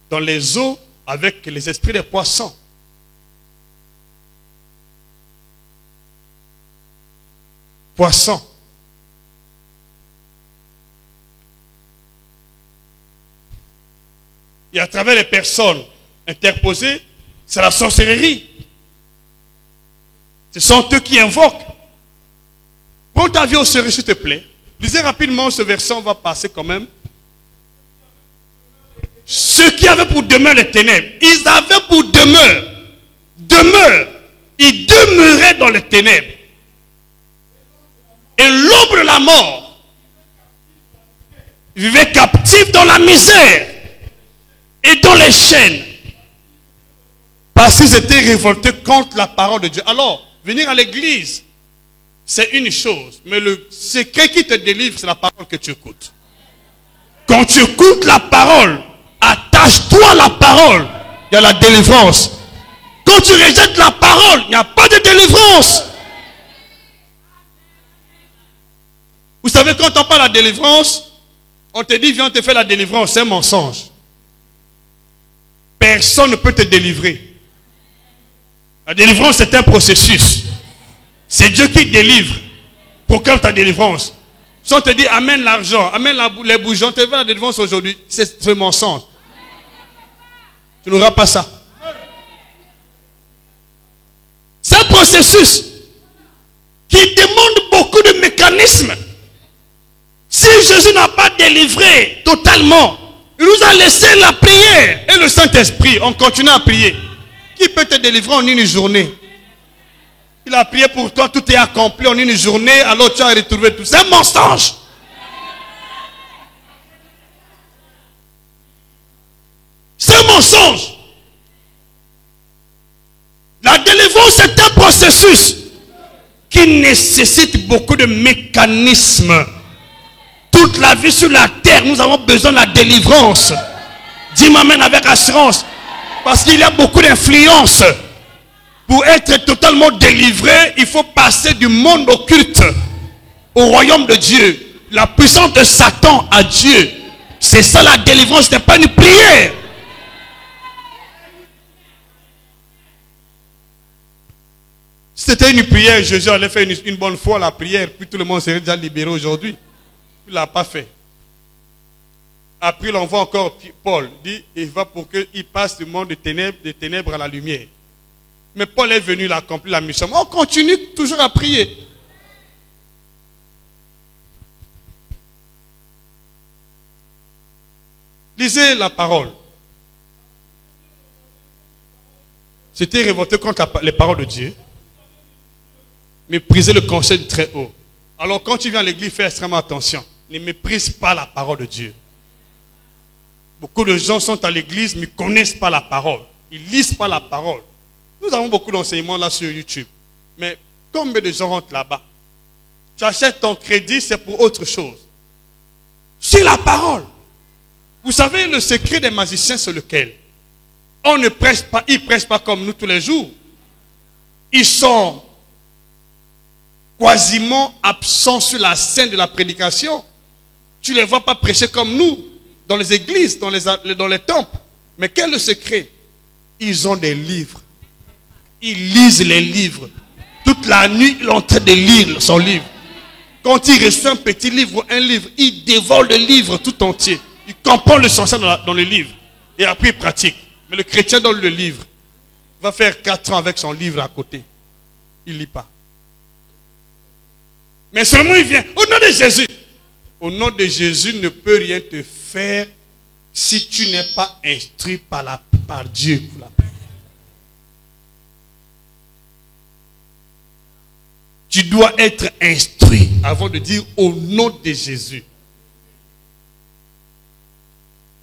dans les eaux avec les esprits des poissons. Poissons. Et à travers les personnes interposées, c'est la sorcellerie. Ce sont eux qui invoquent. Prends ta vie au sérieux, s'il te plaît. Lisez rapidement ce verset, on va passer quand même. Ceux qui avaient pour demeure les ténèbres, ils avaient pour demeure, ils demeuraient dans les ténèbres. Et l'ombre de la mort vivait captif dans la misère et dans les chaînes. Parce qu'ils étaient révoltés contre la parole de Dieu. Alors, venir à l'église, c'est une chose. Mais le secret qui te délivre, c'est la parole que tu écoutes. Quand tu écoutes la parole, attache-toi à la parole. Il y a la délivrance. Quand tu rejettes la parole, il n'y a pas de délivrance. Vous savez, quand on parle de la délivrance, on te dit, viens, on te fait la délivrance. C'est un mensonge. Personne ne peut te délivrer. La délivrance, c'est un processus. C'est Dieu qui délivre. Proclame ta délivrance. Si on te dit, amène l'argent, amène les bougies, on te fait la délivrance aujourd'hui, c'est un mensonge. Tu n'auras pas ça. C'est un processus qui demande beaucoup de mécanismes. Si Jésus n'a pas délivré totalement, il nous a laissé la prière et le Saint-Esprit. On continue à prier. Qui peut te délivrer en une journée? Il a prié pour toi, tout est accompli en une journée, alors tu as retrouvé tout. C'est un mensonge. C'est un mensonge. La délivrance, c'est un processus qui nécessite beaucoup de mécanismes. Toute la vie sur la terre, nous avons besoin de la délivrance. Dis-moi amen avec assurance. Parce qu'il y a beaucoup d'influence. Pour être totalement délivré, il faut passer du monde occulte au royaume de Dieu. La puissance de Satan à Dieu. C'est ça la délivrance, ce n'est pas une prière. Si c'était une prière, Jésus allait faire une bonne fois la prière, puis tout le monde serait déjà libéré aujourd'hui. Il ne l'a pas fait. Après, il envoie encore Paul, dit, il va pour qu'il passe du monde des ténèbres à la lumière. Mais Paul est venu, il a accompli la mission. On continue toujours à prier. Lisez la parole. C'était révolté contre les paroles de Dieu. Mépriser le conseil du Très-Haut. Alors quand tu viens à l'église, fais extrêmement attention. Ne méprise pas la parole de Dieu. Beaucoup de gens sont à l'église, mais ne connaissent pas la parole. Ils ne lisent pas la parole. Nous avons beaucoup d'enseignements là sur YouTube. Mais combien de gens rentrent là-bas? Tu achètes ton crédit, c'est pour autre chose. C'est la parole. Vous savez, le secret des magiciens, c'est lequel? On ne prêche pas, ils ne prêchent pas comme nous tous les jours. Ils sont quasiment absents sur la scène de la prédication. Tu ne les vois pas prêcher comme nous, dans les églises, dans les temples. Mais quel est le secret? Ils ont des livres. Ils lisent les livres. Toute la nuit, il est en train de lire son livre. Quand il reçoit un petit livre ou un livre, il dévore le livre tout entier. Il comprend l'essentiel dans le livre. Et après, il pratique. Mais le chrétien donne le livre. Il va faire 4 ans avec son livre à côté. Il ne lit pas. Mais seulement il vient. Au nom de Jésus. Au nom de Jésus ne peut rien te faire si tu n'es pas instruit par Dieu. Tu dois être instruit avant de dire au nom de Jésus.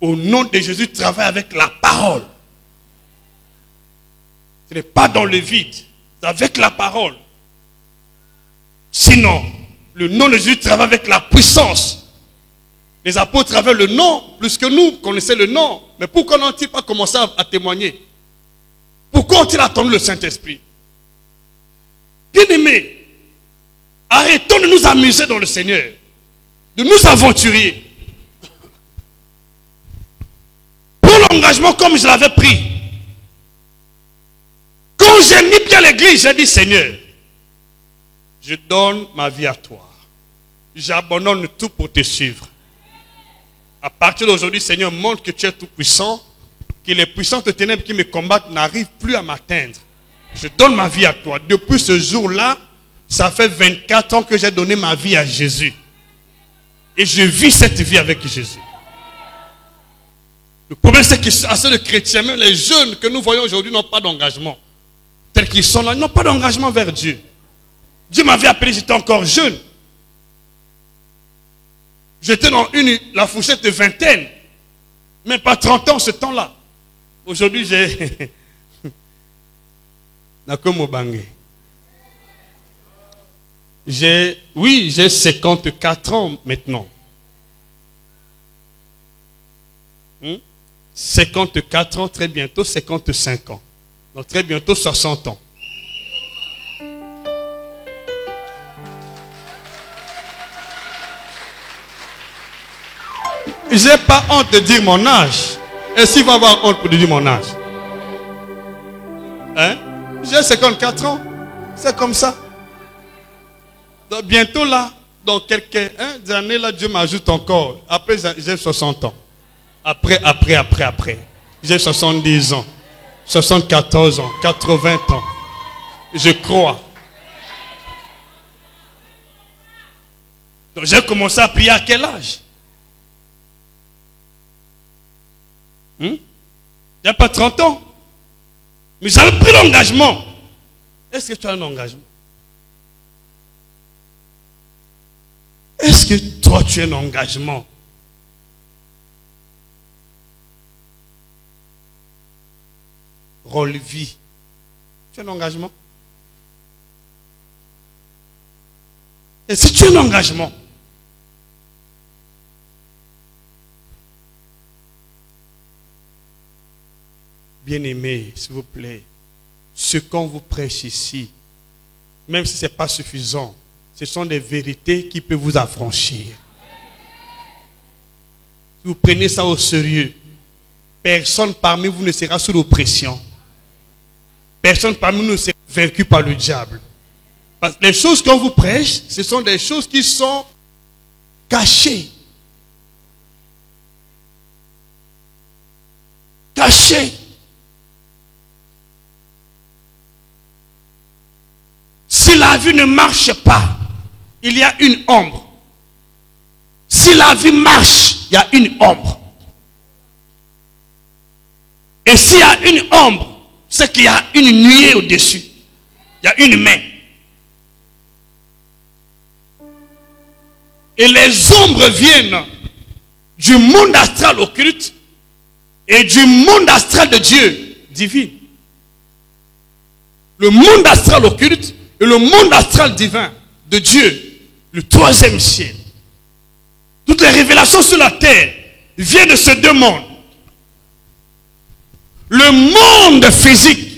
Au nom de Jésus, travaille avec la parole. Ce n'est pas dans le vide. C'est avec la parole. Sinon, le nom de Jésus travaille avec la puissance. Les apôtres avaient le nom plus que nous connaissaient le nom. Mais pourquoi n'ont-ils pas commencé à témoigner? Pourquoi ont-ils attendu le Saint-Esprit? Bien-aimés, arrêtons de nous amuser dans le Seigneur, de nous aventurer. Prends l'engagement comme je l'avais pris. Quand j'ai mis bien l'église, j'ai dit Seigneur, je donne ma vie à toi. J'abandonne tout pour te suivre. À partir d'aujourd'hui, Seigneur, montre que tu es tout puissant, que les puissances de ténèbres qui me combattent n'arrivent plus à m'atteindre. Je donne ma vie à toi. Depuis ce jour-là, ça fait 24 ans que j'ai donné ma vie à Jésus. Et je vis cette vie avec Jésus. Le problème, c'est que assez de chrétiens, même les jeunes que nous voyons aujourd'hui, n'ont pas d'engagement. Tels qu'ils sont là, ils n'ont pas d'engagement vers Dieu. Dieu m'avait appelé, j'étais encore jeune. J'étais dans la fourchette de vingtaine. Même pas 30 ans ce temps-là. Aujourd'hui, j'ai... J'ai 54 ans maintenant. 54 ans, très bientôt 55 ans. Donc très bientôt 60 ans. J'ai pas honte de dire mon âge. Est-ce qu'il va avoir honte pour dire mon âge? Hein? J'ai 54 ans. C'est comme ça. Donc bientôt là, dans quelques années là, Dieu m'ajoute encore. Après, j'ai 60 ans. Après. J'ai 70 ans. 74 ans. 80 ans. Je crois. Donc j'ai commencé à prier à quel âge? Il n'y a pas 30 ans. Mais j'avais pris l'engagement. Est-ce que tu as un engagement? Est-ce que toi tu as un engagement? Rôle vie. Tu as un engagement? Et si tu as un engagement, bien-aimés, s'il vous plaît, ce qu'on vous prêche ici, même si ce n'est pas suffisant, ce sont des vérités qui peuvent vous affranchir. Si vous prenez ça au sérieux, personne parmi vous ne sera sous l'oppression. Personne parmi nous ne sera vaincu par le diable. Parce que les choses qu'on vous prêche, ce sont des choses qui sont cachées. Cachées. Si la vie ne marche pas, il y a une ombre. Si la vie marche, il y a une ombre. Et s'il y a une ombre, c'est qu'il y a une nuée au-dessus. Il y a une main. Et les ombres viennent du monde astral occulte et du monde astral de Dieu divin. Le monde astral occulte et le monde astral divin de Dieu, le troisième ciel. Toutes les révélations sur la terre viennent de ces deux mondes. Le monde physique,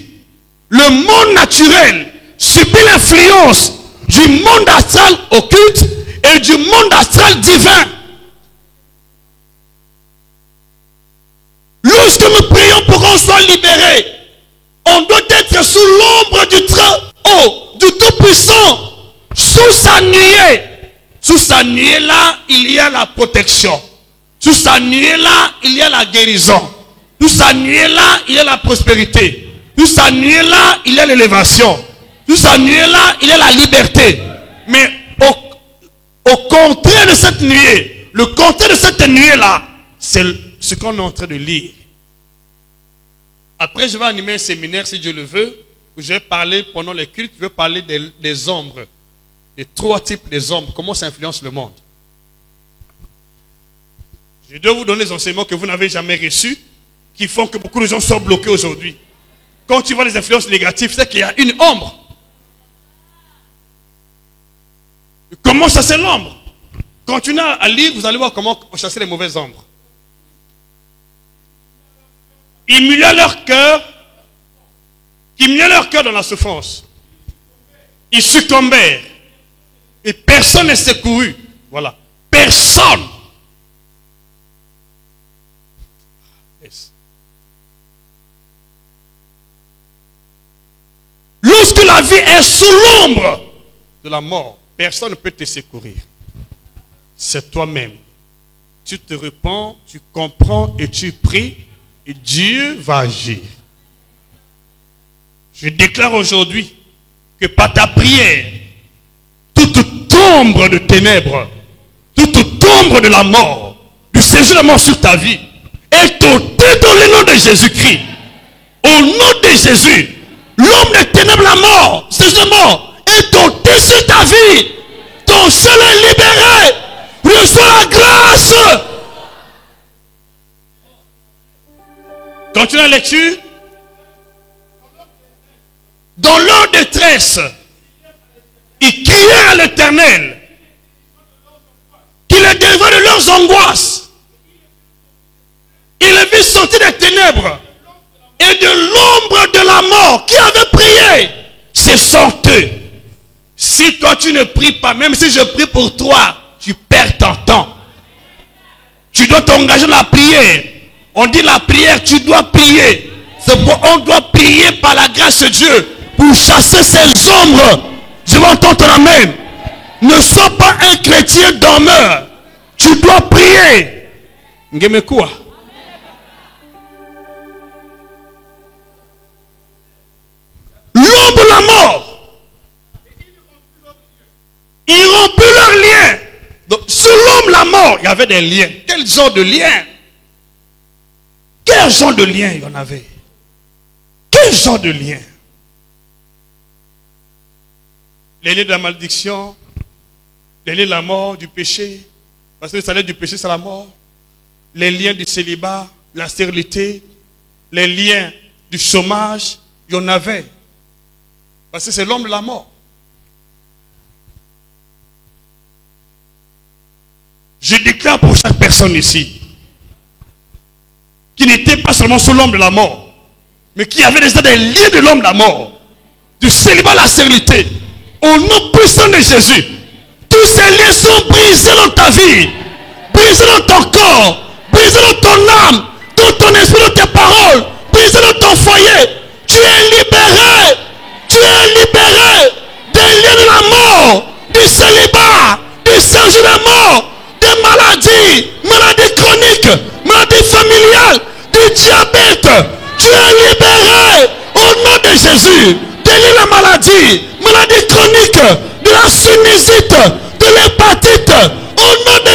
le monde naturel subit l'influence du monde astral occulte et du monde astral divin. Lorsque nous prions pour qu'on soit libéré, on doit être sous l'ombre du très haut, du Tout-Puissant, sous sa nuée. Sous sa nuée là, il y a la protection. Sous sa nuée là, il y a la guérison. Sous sa nuée là, il y a la prospérité. Sous sa nuée là, il y a l'élévation. Sous sa nuée là, il y a la liberté. Mais au contraire de cette nuée, le contraire de cette nuée là, c'est ce qu'on est en train de lire. Après, je vais animer un séminaire, si Dieu le veut, où je vais parler pendant les cultes, je vais parler des ombres. Les trois types des ombres, comment ça influence le monde. Je dois vous donner des enseignements que vous n'avez jamais reçus, qui font que beaucoup de gens sont bloqués aujourd'hui. Quand tu vois les influences négatives, c'est qu'il y a une ombre. Comment chasser l'ombre? Continuez à lire, vous allez voir comment chasser les mauvaises ombres. Ils muaient leur cœur dans la souffrance. Ils succombèrent. Et personne ne secourut. Voilà. Personne. Lorsque la vie est sous l'ombre de la mort, personne ne peut te secourir. C'est toi-même. Tu te repens, tu comprends et tu pries et Dieu va agir. Je déclare aujourd'hui que par ta prière, toute ombre de ténèbres, toute ombre de la mort, du séjour de la mort sur ta vie, est ôtée dans le nom de Jésus-Christ. Au nom de Jésus, l'homme des ténèbres, la mort, c'est ce mort, est ôté sur ta vie. Ton seul est libéré. Reçois la grâce. Continue la lecture. Dans leur détresse, ils crièrent à l'Éternel qu'il les délivre de leurs angoisses. Il les vit sortir des ténèbres et de l'ombre de la mort. Qui avait prié? Ce sont eux. Si toi tu ne pries pas, même si je prie pour toi, tu perds ton temps. Tu dois t'engager dans la prière. On dit la prière, tu dois prier. On doit prier par la grâce de Dieu pour chasser ces ombres. Je vais entendre ton amen. Ne sois pas un chrétien dormeur. Tu dois prier. Ngeme quoi? L'ombre de la mort. Ils rompent leurs liens. Donc, sous l'homme, la mort, il y avait des liens. Quel genre de liens? Quel genre de liens il y en avait? Quel genre de liens? Les liens de la malédiction, les liens de la mort, du péché, parce que le salaire du péché, c'est la mort. Les liens du célibat, la stérilité, les liens du chômage, il y en avait. Parce que c'est l'homme de la mort. Je déclare pour chaque personne ici qui n'était pas seulement sous l'homme de la mort, mais qui avait déjà des liens de l'homme de la mort, du célibat à la stérilité, au nom puissant de Jésus. Tous ces liens sont brisés dans ta vie, brisés dans ton corps, brisés dans ton âme, dans ton esprit, dans tes paroles, brisés dans ton foyer. Tu es libéré. Tu es libéré des liens de la mort, du célibat, du séjour de mort, des maladies, maladies chroniques, maladies familiales, du diabète. Tu es libéré au nom de Jésus. Des liens de maladie, maladies chroniques.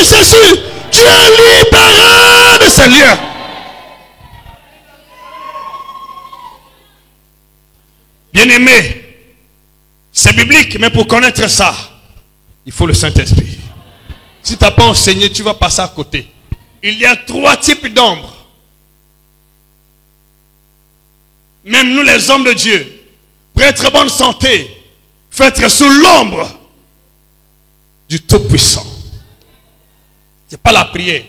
Jésus, tu es libéré de ces lieux. Bien-aimé, c'est biblique, mais pour connaître ça, il faut le Saint-Esprit. Si tu n'as pas enseigné, tu vas passer à côté. Il y a 3 types d'ombres. Même nous les hommes de Dieu, pour être bonne santé, il faut être sous l'ombre du Tout-Puissant. Ce n'est pas la prière.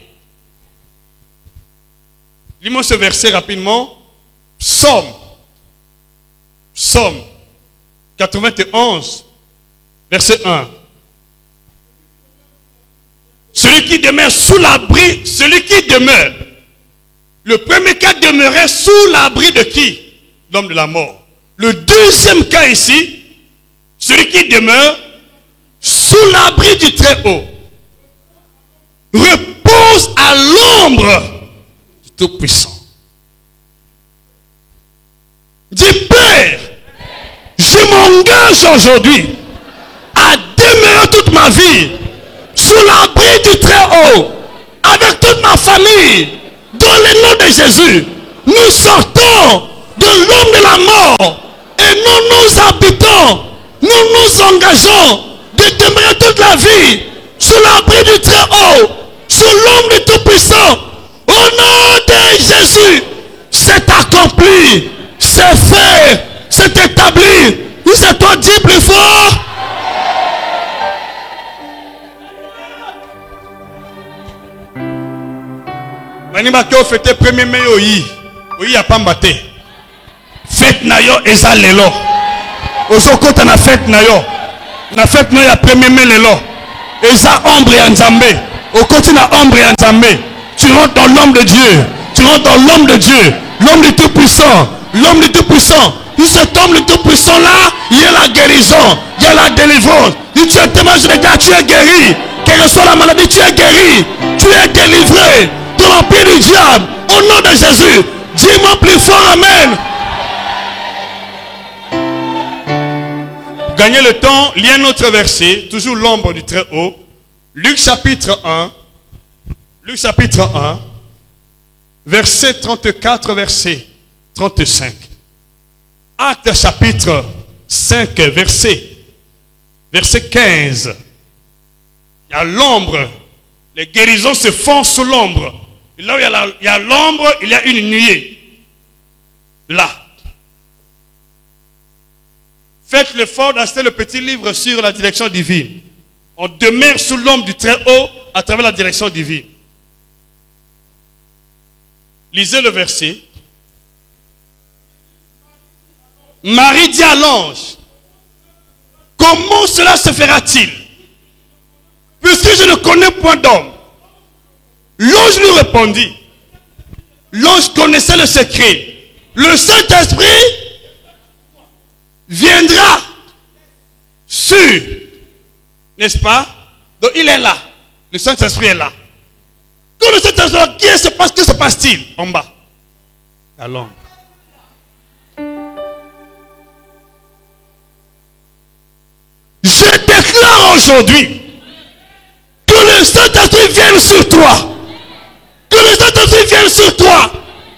Lis-moi ce verset rapidement. Psaume 91, verset 1. Celui qui demeure sous l'abri, le premier cas demeurait sous l'abri de qui? L'homme de la mort. Le deuxième cas ici, celui qui demeure sous l'abri du Très-Haut, repose à l'ombre du Tout-Puissant. Dis, Père, je m'engage aujourd'hui à demeurer toute ma vie sous l'abri du Très-Haut, avec toute ma famille, dans le nom de Jésus. Nous sortons de l'homme de la mort et nous habitons, nous nous engageons de demeurer toute la vie sous l'abri du Très-Haut, sous l'ombre du Tout-Puissant. Au nom de Jésus, c'est accompli, c'est fait, c'est établi. Nous c'est toi, dis plus fort. Manibake au fête 1er mai oyi a pas mbaté. Fête na yo eza lelo. Ozokota na fête na yo. Na fête na ya 1er mai lelo. Eza ombre ya Nzambe. Okoti na ombre ya Nzambe. Tu rentres dans l'homme de Dieu. Tu rentres dans l'homme de Dieu. L'homme du Tout-Puissant. L'homme du Tout-Puissant. Où cet homme du Tout-Puissant là, il y a la guérison, il y a la délivrance. Si tu es témoin, je regarde, tu es guéri. Quelle que soit la maladie, tu es guéri. Tu es délivré de l'empire du diable. Au nom de Jésus, dis-moi plus fort, amen. Pour gagner le temps, lis un autre verset, toujours l'ombre du Très-Haut. Luc chapitre 1. Luc chapitre 1. Verset 34, verset 35. Acte chapitre 5, verset 15. Il y a l'ombre. Les guérisons se font sous l'ombre. Et là où il y a l'ombre, il y a une nuée. Là. Faites l'effort d'acheter le petit livre sur la direction divine. On demeure sous l'ombre du Très-Haut à travers la direction divine. Lisez le verset. Marie dit à l'ange, comment cela se fera-t-il, puisque je ne connais point d'homme? L'ange lui répondit. L'ange connaissait le secret. Le Saint-Esprit viendra sur, n'est-ce pas? Donc il est là. Le Saint-Esprit est là. Quand le Saint-Esprit, que se passe-t-il en bas? La langue. Je déclare aujourd'hui que le Saint-Esprit vienne sur toi. Que le Saint-Esprit vienne sur toi.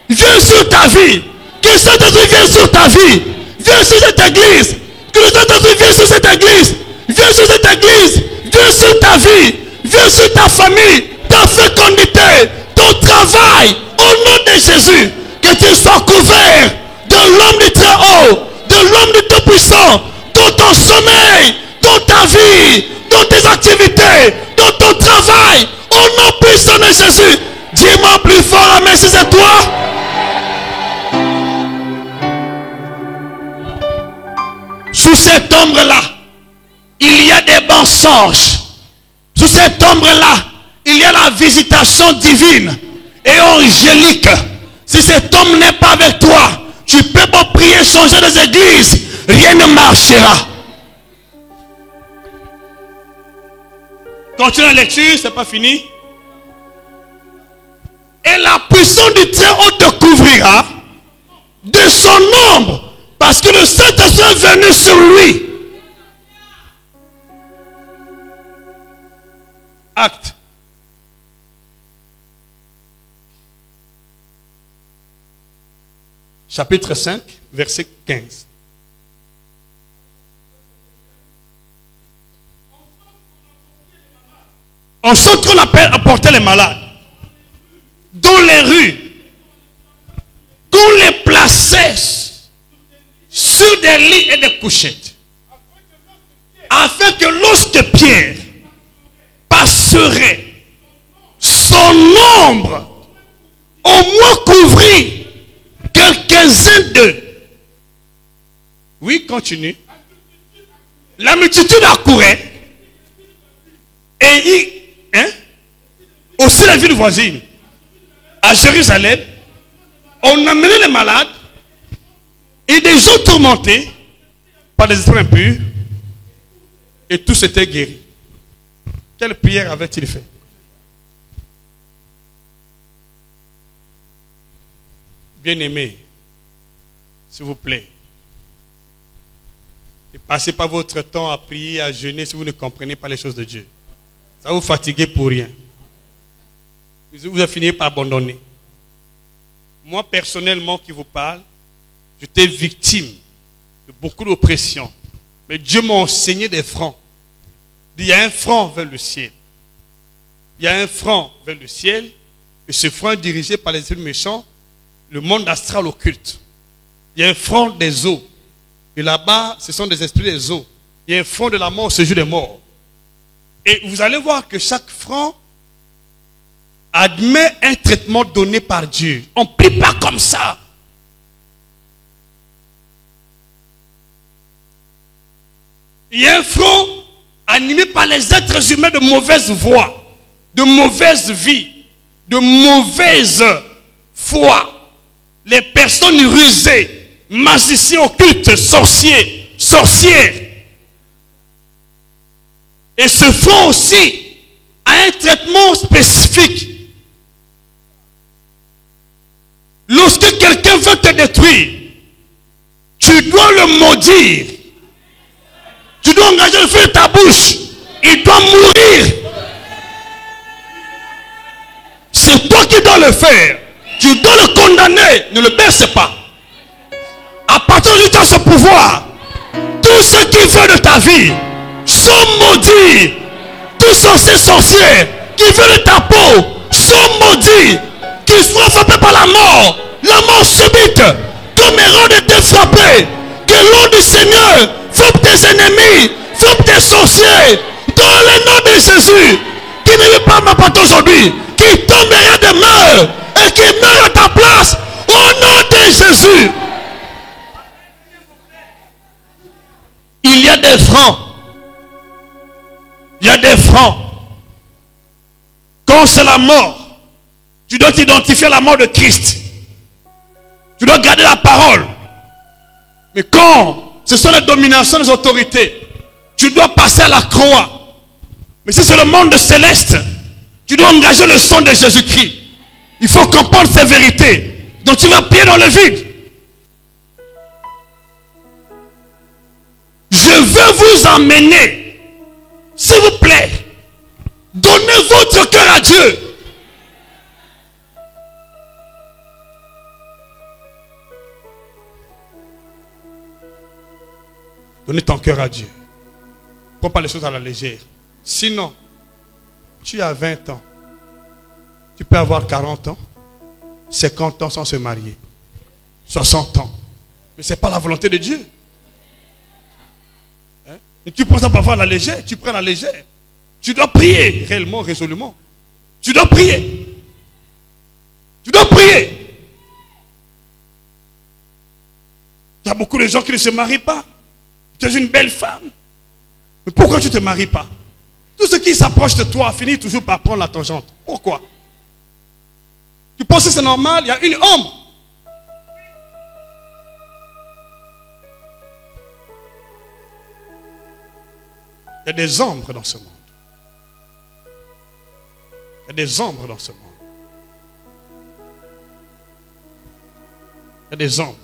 Viens sur ta vie. Que le Saint-Esprit vienne sur ta vie. Viens sur cette église. Que le Saint-Esprit vienne sur cette église. Viens sur cette église. Viens sur ta vie. Viens sur ta famille. Ta fécondité. Ton travail. Au nom de Jésus. Que tu sois couvert de l'homme du Très-Haut. De l'homme du Tout-Puissant. Dans ton sommeil. Dans ta vie, dans tes activités, dans ton travail, au nom puissant de Jésus, dis-moi plus fort, amen, si c'est toi. Sous cette ombre-là, il y a des mensonges. Sous cette ombre-là, il y a la visitation divine et angélique. Si cet homme n'est pas avec toi, tu peux pas prier, changer les églises, rien ne marchera. Continue la lecture, c'est pas fini. Et la puissance du Très-Haut te couvrira de son ombre, parce que le Saint-Esprit est venu sur lui. Acte chapitre 5, verset 15. En sorte qu'on appelle à porter les malades dans les rues, qu'on les plaçait sur des lits et des couchettes, afin que lorsque Pierre passerait, son ombre au moins couvrit quelques-uns d'eux. Oui, continue. La multitude accourait et aussi la ville voisine, à Jérusalem, on amenait les malades et des gens tourmentés par des esprits impurs et tous étaient guéris. Quelle prière avait-il fait? Bien-aimés, s'il vous plaît, ne passez pas votre temps à prier, à jeûner si vous ne comprenez pas les choses de Dieu. Ça va vous fatiguer pour rien. Vous allez finir par abandonner. Moi, personnellement, qui vous parle, j'étais victime de beaucoup d'oppression. Mais Dieu m'a enseigné des francs. Il y a un franc vers le ciel. Il y a un franc vers le ciel. Et ce franc est dirigé par les esprits méchants, le monde astral occulte. Il y a un franc des eaux. Et là-bas, ce sont des esprits des eaux. Il y a un franc de la mort, ce jour des morts. Et vous allez voir que chaque franc admet un traitement donné par Dieu. On ne prie pas comme ça. Il y a un front animé par les êtres humains de mauvaise voie, de mauvaise vie, de mauvaise foi. Les personnes rusées, magiciens occultes, sorciers, sorcières. Et ce front aussi a un traitement spécifique. Lorsque quelqu'un veut te détruire, tu dois le maudire. Tu dois engager le feu de ta bouche. Il doit mourir. C'est toi qui dois le faire. Tu dois le condamner. Ne le baisse pas. À partir de tu as ce pouvoir. Tous ceux qui veulent de ta vie sont maudits. Tous sorciers sorcières qui veulent de ta peau sont maudits. Qu'ils soient frappés par la mort subite, comme Hérode était frappé. Que l'eau du Seigneur frappe tes ennemis, frappe tes sorciers, dans le nom de Jésus, qui ne veut pas m'apporter aujourd'hui, qui tomberait de mort et qui meurt à ta place, au nom de Jésus. Il y a des francs. Il y a des francs. Quand c'est la mort, tu dois t'identifier à la mort de Christ. Tu dois garder la parole. Mais quand ce sont les dominations des autorités, tu dois passer à la croix. Mais si c'est le monde céleste, tu dois engager le sang de Jésus-Christ. Il faut comprendre ces vérités. Donc tu vas prier dans le vide. Je veux vous emmener, s'il vous plaît, donnez votre cœur à Dieu. Donnez ton cœur à Dieu. Prends pas les choses à la légère. Sinon, tu as 20 ans. Tu peux avoir 40 ans, 50 ans sans se marier, 60 ans. Mais ce n'est pas la volonté de Dieu. Hein? Et tu prends ça pour avoir la légère. Tu prends la légère. Tu dois prier réellement, résolument. Tu dois prier. Tu dois prier. Il y a beaucoup de gens qui ne se marient pas. Tu es une belle femme. Mais pourquoi tu ne te maries pas? Tout ce qui s'approche de toi finit toujours par prendre la tangente. Pourquoi? Tu penses que c'est normal? Il y a une ombre. Il y a des ombres dans ce monde. Il y a des ombres dans ce monde. Il y a des ombres.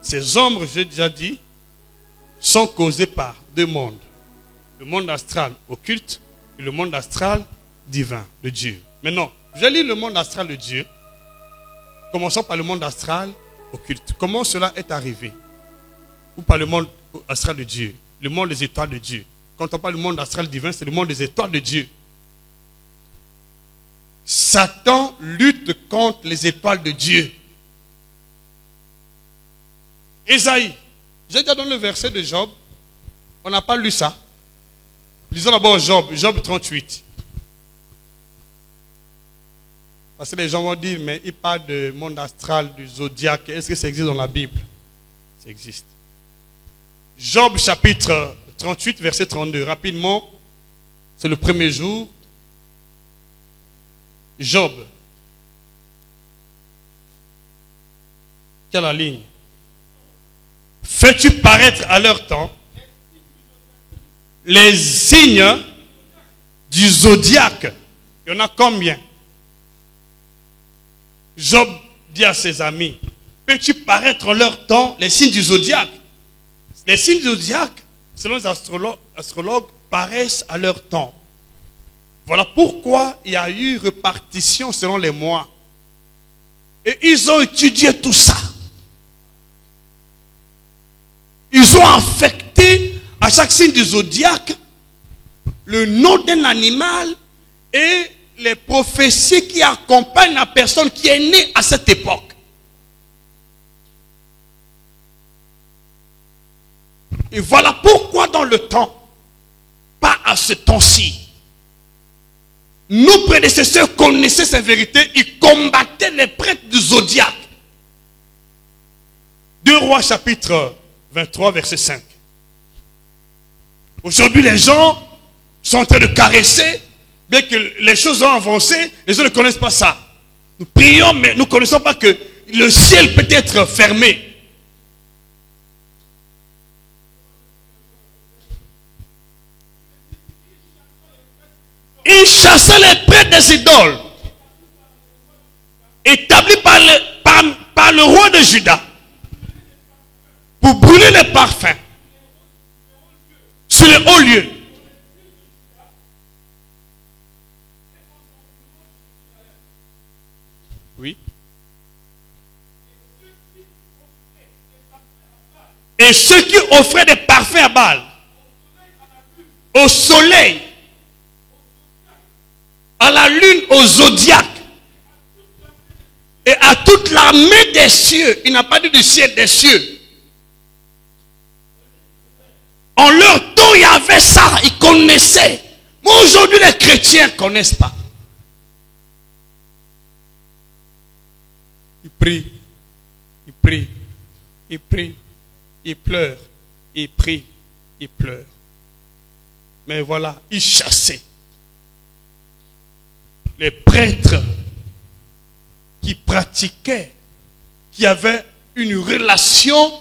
Ces ombres, j'ai déjà dit, sont causées par deux mondes. Le monde astral occulte et le monde astral divin, de Dieu. Maintenant, je lis le monde astral de Dieu. Commençons par le monde astral occulte. Comment cela est arrivé? Ou par le monde astral de Dieu, le monde des étoiles de Dieu. Quand on parle du monde astral divin, c'est le monde des étoiles de Dieu. Satan lutte contre les étoiles de Dieu. Ésaïe, j'ai déjà donné le verset de Job. On n'a pas lu ça. Lisons d'abord Job 38. Parce que les gens vont dire, mais il parle du monde astral, du zodiaque. Est-ce que ça existe dans la Bible? Ça existe. Job chapitre 38, verset 32. Rapidement, c'est le premier jour. Job. Quelle est la ligne? Fais-tu paraître à leur temps les signes du zodiaque? Il y en a combien? Job dit à ses amis, peux-tu paraître en leur temps les signes du zodiaque? Les signes du zodiaque, selon les astrologues, paraissent à leur temps. Voilà pourquoi il y a eu répartition selon les mois. Et ils ont étudié tout ça. Ils ont affecté à chaque signe du zodiaque le nom d'un animal et les prophéties qui accompagnent la personne qui est née à cette époque. Et voilà pourquoi dans le temps, pas à ce temps-ci, nos prédécesseurs connaissaient ces vérités, ils combattaient les prêtres du zodiaque. 2 Rois chapitre 23 verset 5. Aujourd'hui les gens sont en train de caresser, bien que les choses ont avancé, les gens ne connaissent pas ça. Nous prions, mais nous ne connaissons pas que le ciel peut être fermé. Ils chassaient les prêtres des idoles établis par le roi de Juda pour brûler les parfums sur les hauts lieux. Oui. Et ceux qui offraient des parfums à Baal, au soleil, à la lune, au zodiaque et à toute l'armée des cieux. Il n'a pas dit du ciel, des cieux. En leur temps, il y avait ça, ils connaissaient. Mais aujourd'hui, les chrétiens ne connaissent pas. Ils prient, ils prient, ils prient, ils pleurent, ils prient, ils pleurent. Mais voilà, ils chassaient les prêtres qui pratiquaient, qui avaient une relation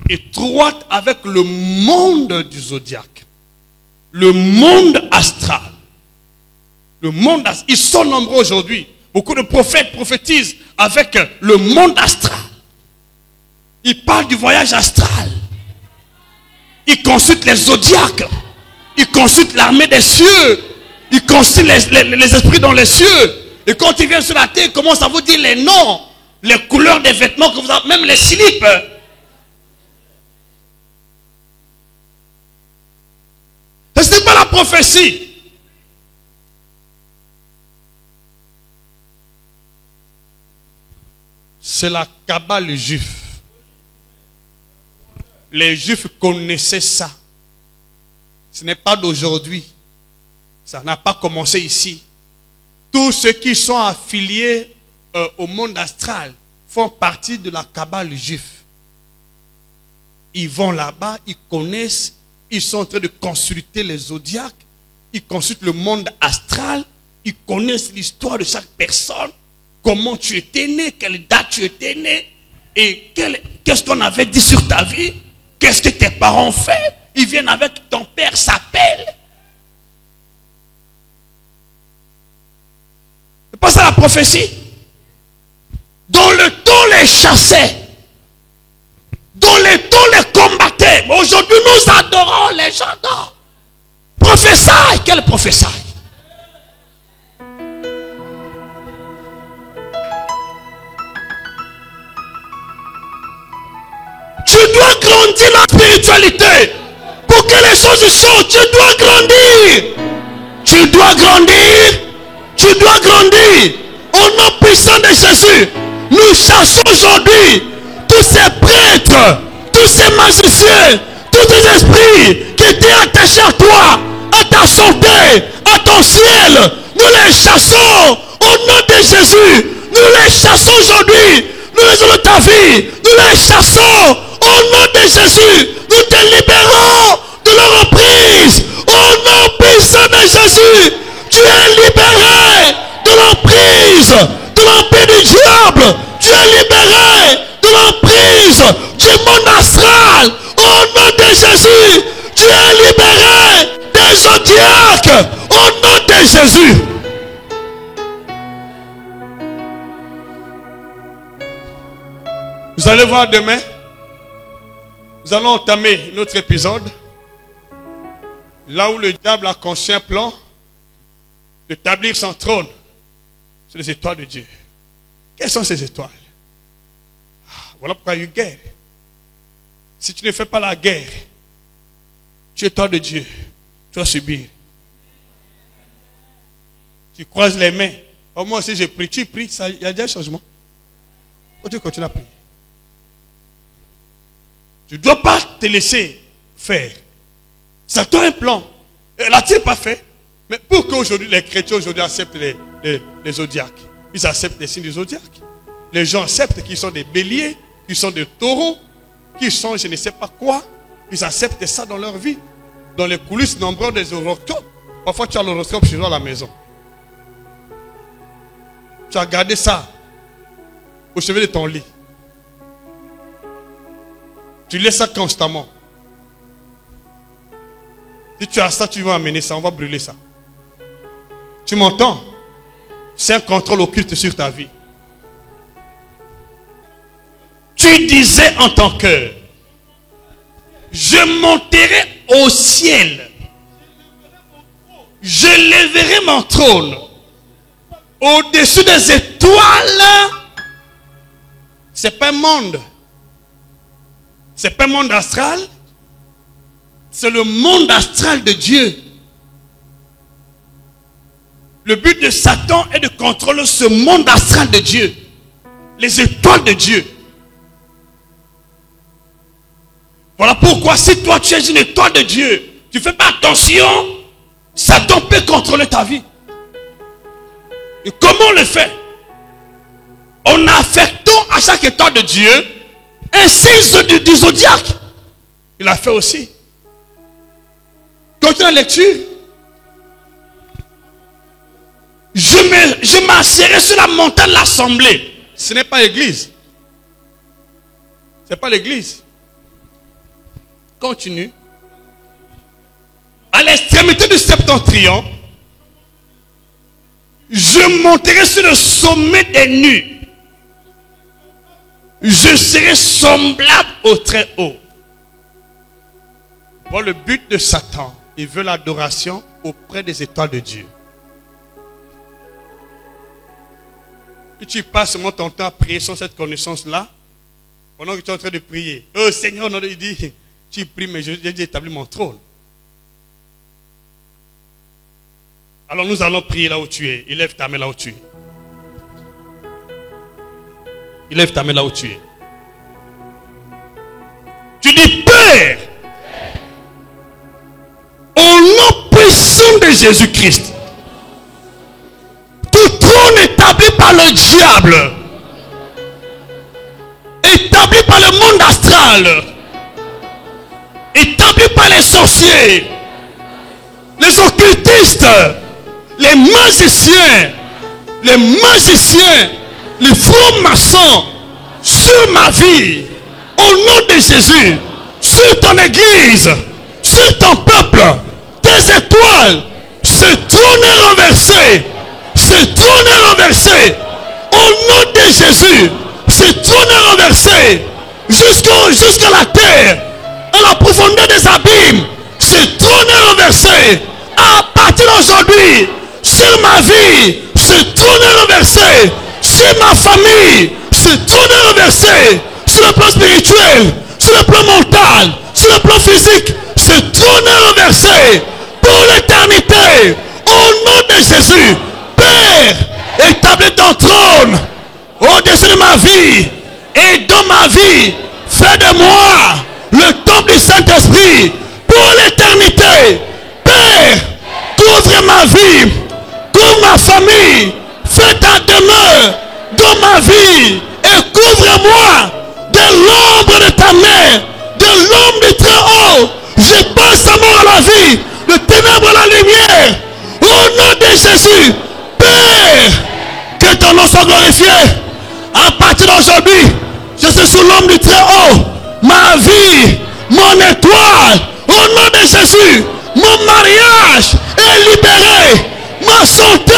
étroite avec le monde du zodiaque, le monde astral. Le monde astral. Ils sont nombreux aujourd'hui. Beaucoup de prophètes prophétisent avec le monde astral. Ils parlent du voyage astral. Ils consultent les zodiaques. Ils consultent l'armée des cieux. Ils consultent les esprits dans les cieux. Et quand ils viennent sur la terre, ils commencent à vous dire les noms, les couleurs des vêtements que vous avez, même les slips. Ce n'est pas la prophétie. C'est la Kabbale juive. Les Juifs connaissaient ça. Ce n'est pas d'aujourd'hui. Ça n'a pas commencé ici. Tous ceux qui sont affiliés au monde astral font partie de la Kabbale juive. Ils vont là-bas, ils connaissent, ils sont en train de consulter les zodiaques, ils consultent le monde astral, ils connaissent l'histoire de chaque personne, comment tu étais né, quelle date tu étais né, et qu'est-ce qu'on avait dit sur ta vie, qu'est-ce que tes parents ont fait. Ils viennent avec ton père s'appelle. C'est pas ça la prophétie. Dans le temps les chassait. Dans le temps les combattait. Mais aujourd'hui nous adorons les gens. Prophétie, quel prophétie? grandir la spiritualité. Pour que les choses changent, tu dois grandir. Tu dois grandir. Tu dois grandir. Au nom puissant de Jésus, nous chassons aujourd'hui tous ces prêtres, tous ces magiciens, tous ces esprits qui étaient attachés à toi, à ta santé, à ton ciel. Nous les chassons au nom de Jésus. Nous les chassons aujourd'hui. Nous les avons ta vie. Nous les chassons au nom de Jésus. Nous te libérons de leur emprise. Au nom puissant de Jésus, tu es libéré de l'emprise du diable. Tu es libéré de l'emprise du monde astral. Au nom de Jésus, tu es libéré des zodiaques. Au nom de Jésus. Vous allez voir demain, nous allons entamer notre épisode là où le diable a conçu un plan d'établir son trône sur les étoiles de Dieu. Quelles sont ces étoiles? Voilà pourquoi il y a eu guerre. Si tu ne fais pas la guerre, tu es étoile de Dieu, tu vas subir. Tu croises les mains. Au moins si je prie, tu pries, il y a déjà un changement. Ou tu continues à prier. Tu ne dois pas te laisser faire. Satan a un plan. Il n'a-t-il pas fait? Mais pour qu'aujourd'hui, les chrétiens aujourd'hui acceptent les zodiaques, ils acceptent les signes du zodiaque. Les gens acceptent qu'ils sont des béliers, qu'ils sont des taureaux, qu'ils sont je ne sais pas quoi. Ils acceptent ça dans leur vie. Dans les coulisses nombreuses des horoscopes. Parfois tu as l'horoscope chez toi à la maison. Tu as gardé ça au chevet de ton lit. Tu laisses ça constamment. Si tu as ça, tu vas amener ça, on va brûler ça. Tu m'entends? C'est un contrôle occulte sur ta vie. Tu disais en ton cœur, je monterai au ciel. Je lèverai mon trône au-dessus des étoiles. C'est pas un monde. C'est pas un monde astral. C'est le monde astral de Dieu. Le but de Satan est de contrôler ce monde astral de Dieu. Les étoiles de Dieu. Voilà pourquoi si toi tu es une étoile de Dieu, tu ne fais pas attention, Satan peut contrôler ta vie. Et comment on le fait? En affectant à chaque étoile de Dieu un signe du zodiaque. Il a fait aussi. Continue la lecture. Je m'asserai sur la montagne de l'assemblée. Ce n'est pas l'église. Ce n'est pas l'église. Continue. À l'extrémité du septentrion, je monterai sur le sommet des nues. Je serai semblable au très haut. Bon, le but de Satan, il veut l'adoration auprès des étoiles de Dieu. Et tu passes ton temps à prier sans cette connaissance-là, pendant que tu es en train de prier. Oh Seigneur, il dit, tu pries, mais j'ai établi mon trône. Alors nous allons prier là où tu es. Élève ta main là où tu es. Élève ta main là où tu es. Tu dis, Père, au nom puissant de Jésus-Christ, tout trône établi par le diable, établi par le monde astral, établi par les sorciers, les occultistes, les magiciens, les francs-maçons, sur ma vie, au nom de Jésus, sur ton église, sur ton peuple, tes étoiles, ce trône est renversé. Ce trône est renversé. Au nom de Jésus, ce trône est renversé. Jusqu'à la terre, à la profondeur des abîmes, ce trône est renversé. À partir d'aujourd'hui, sur ma vie, ce trône est renversé. Sur ma famille, ce trône est renversé. Sur le plan spirituel, sur le plan mental, sur le plan physique, ce trône est renversé pour l'éternité. Au nom de Jésus, Père, établis ton trône au-dessus de ma vie et dans ma vie. Fais de moi le temple du Saint-Esprit pour l'éternité. Père, couvre ma vie, couvre ma famille, fais ta demeure dans ma vie et couvre-moi de l'ombre de ta main, de l'ombre du très haut. Je passe ta mort à la vie, le ténèbre à la lumière. Au nom de Jésus, Père, que ton nom soit glorifié. À partir d'aujourd'hui, je suis sous l'ombre du très haut. Ma vie, mon étoile, au nom de Jésus, mon mariage est libéré. Ma santé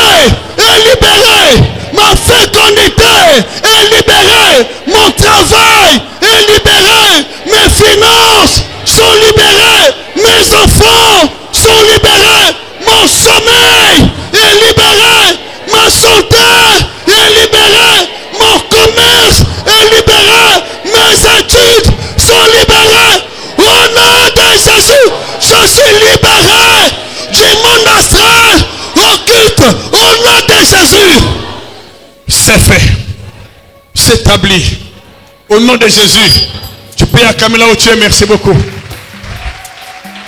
est libérée. Ma fécondité est libérée. Mon travail est libéré. Mes finances sont libérées. Mes enfants sont libérés. Mon sommeil est libéré. Ma santé est libérée. Mon commerce est libéré. Mes études sont libérées. Au nom de Jésus, je suis libéré du monde astral occulte. Au nom de Jésus, c'est fait. C'est établi. Au nom de Jésus, tu peux acclamer là où tu es. Merci beaucoup.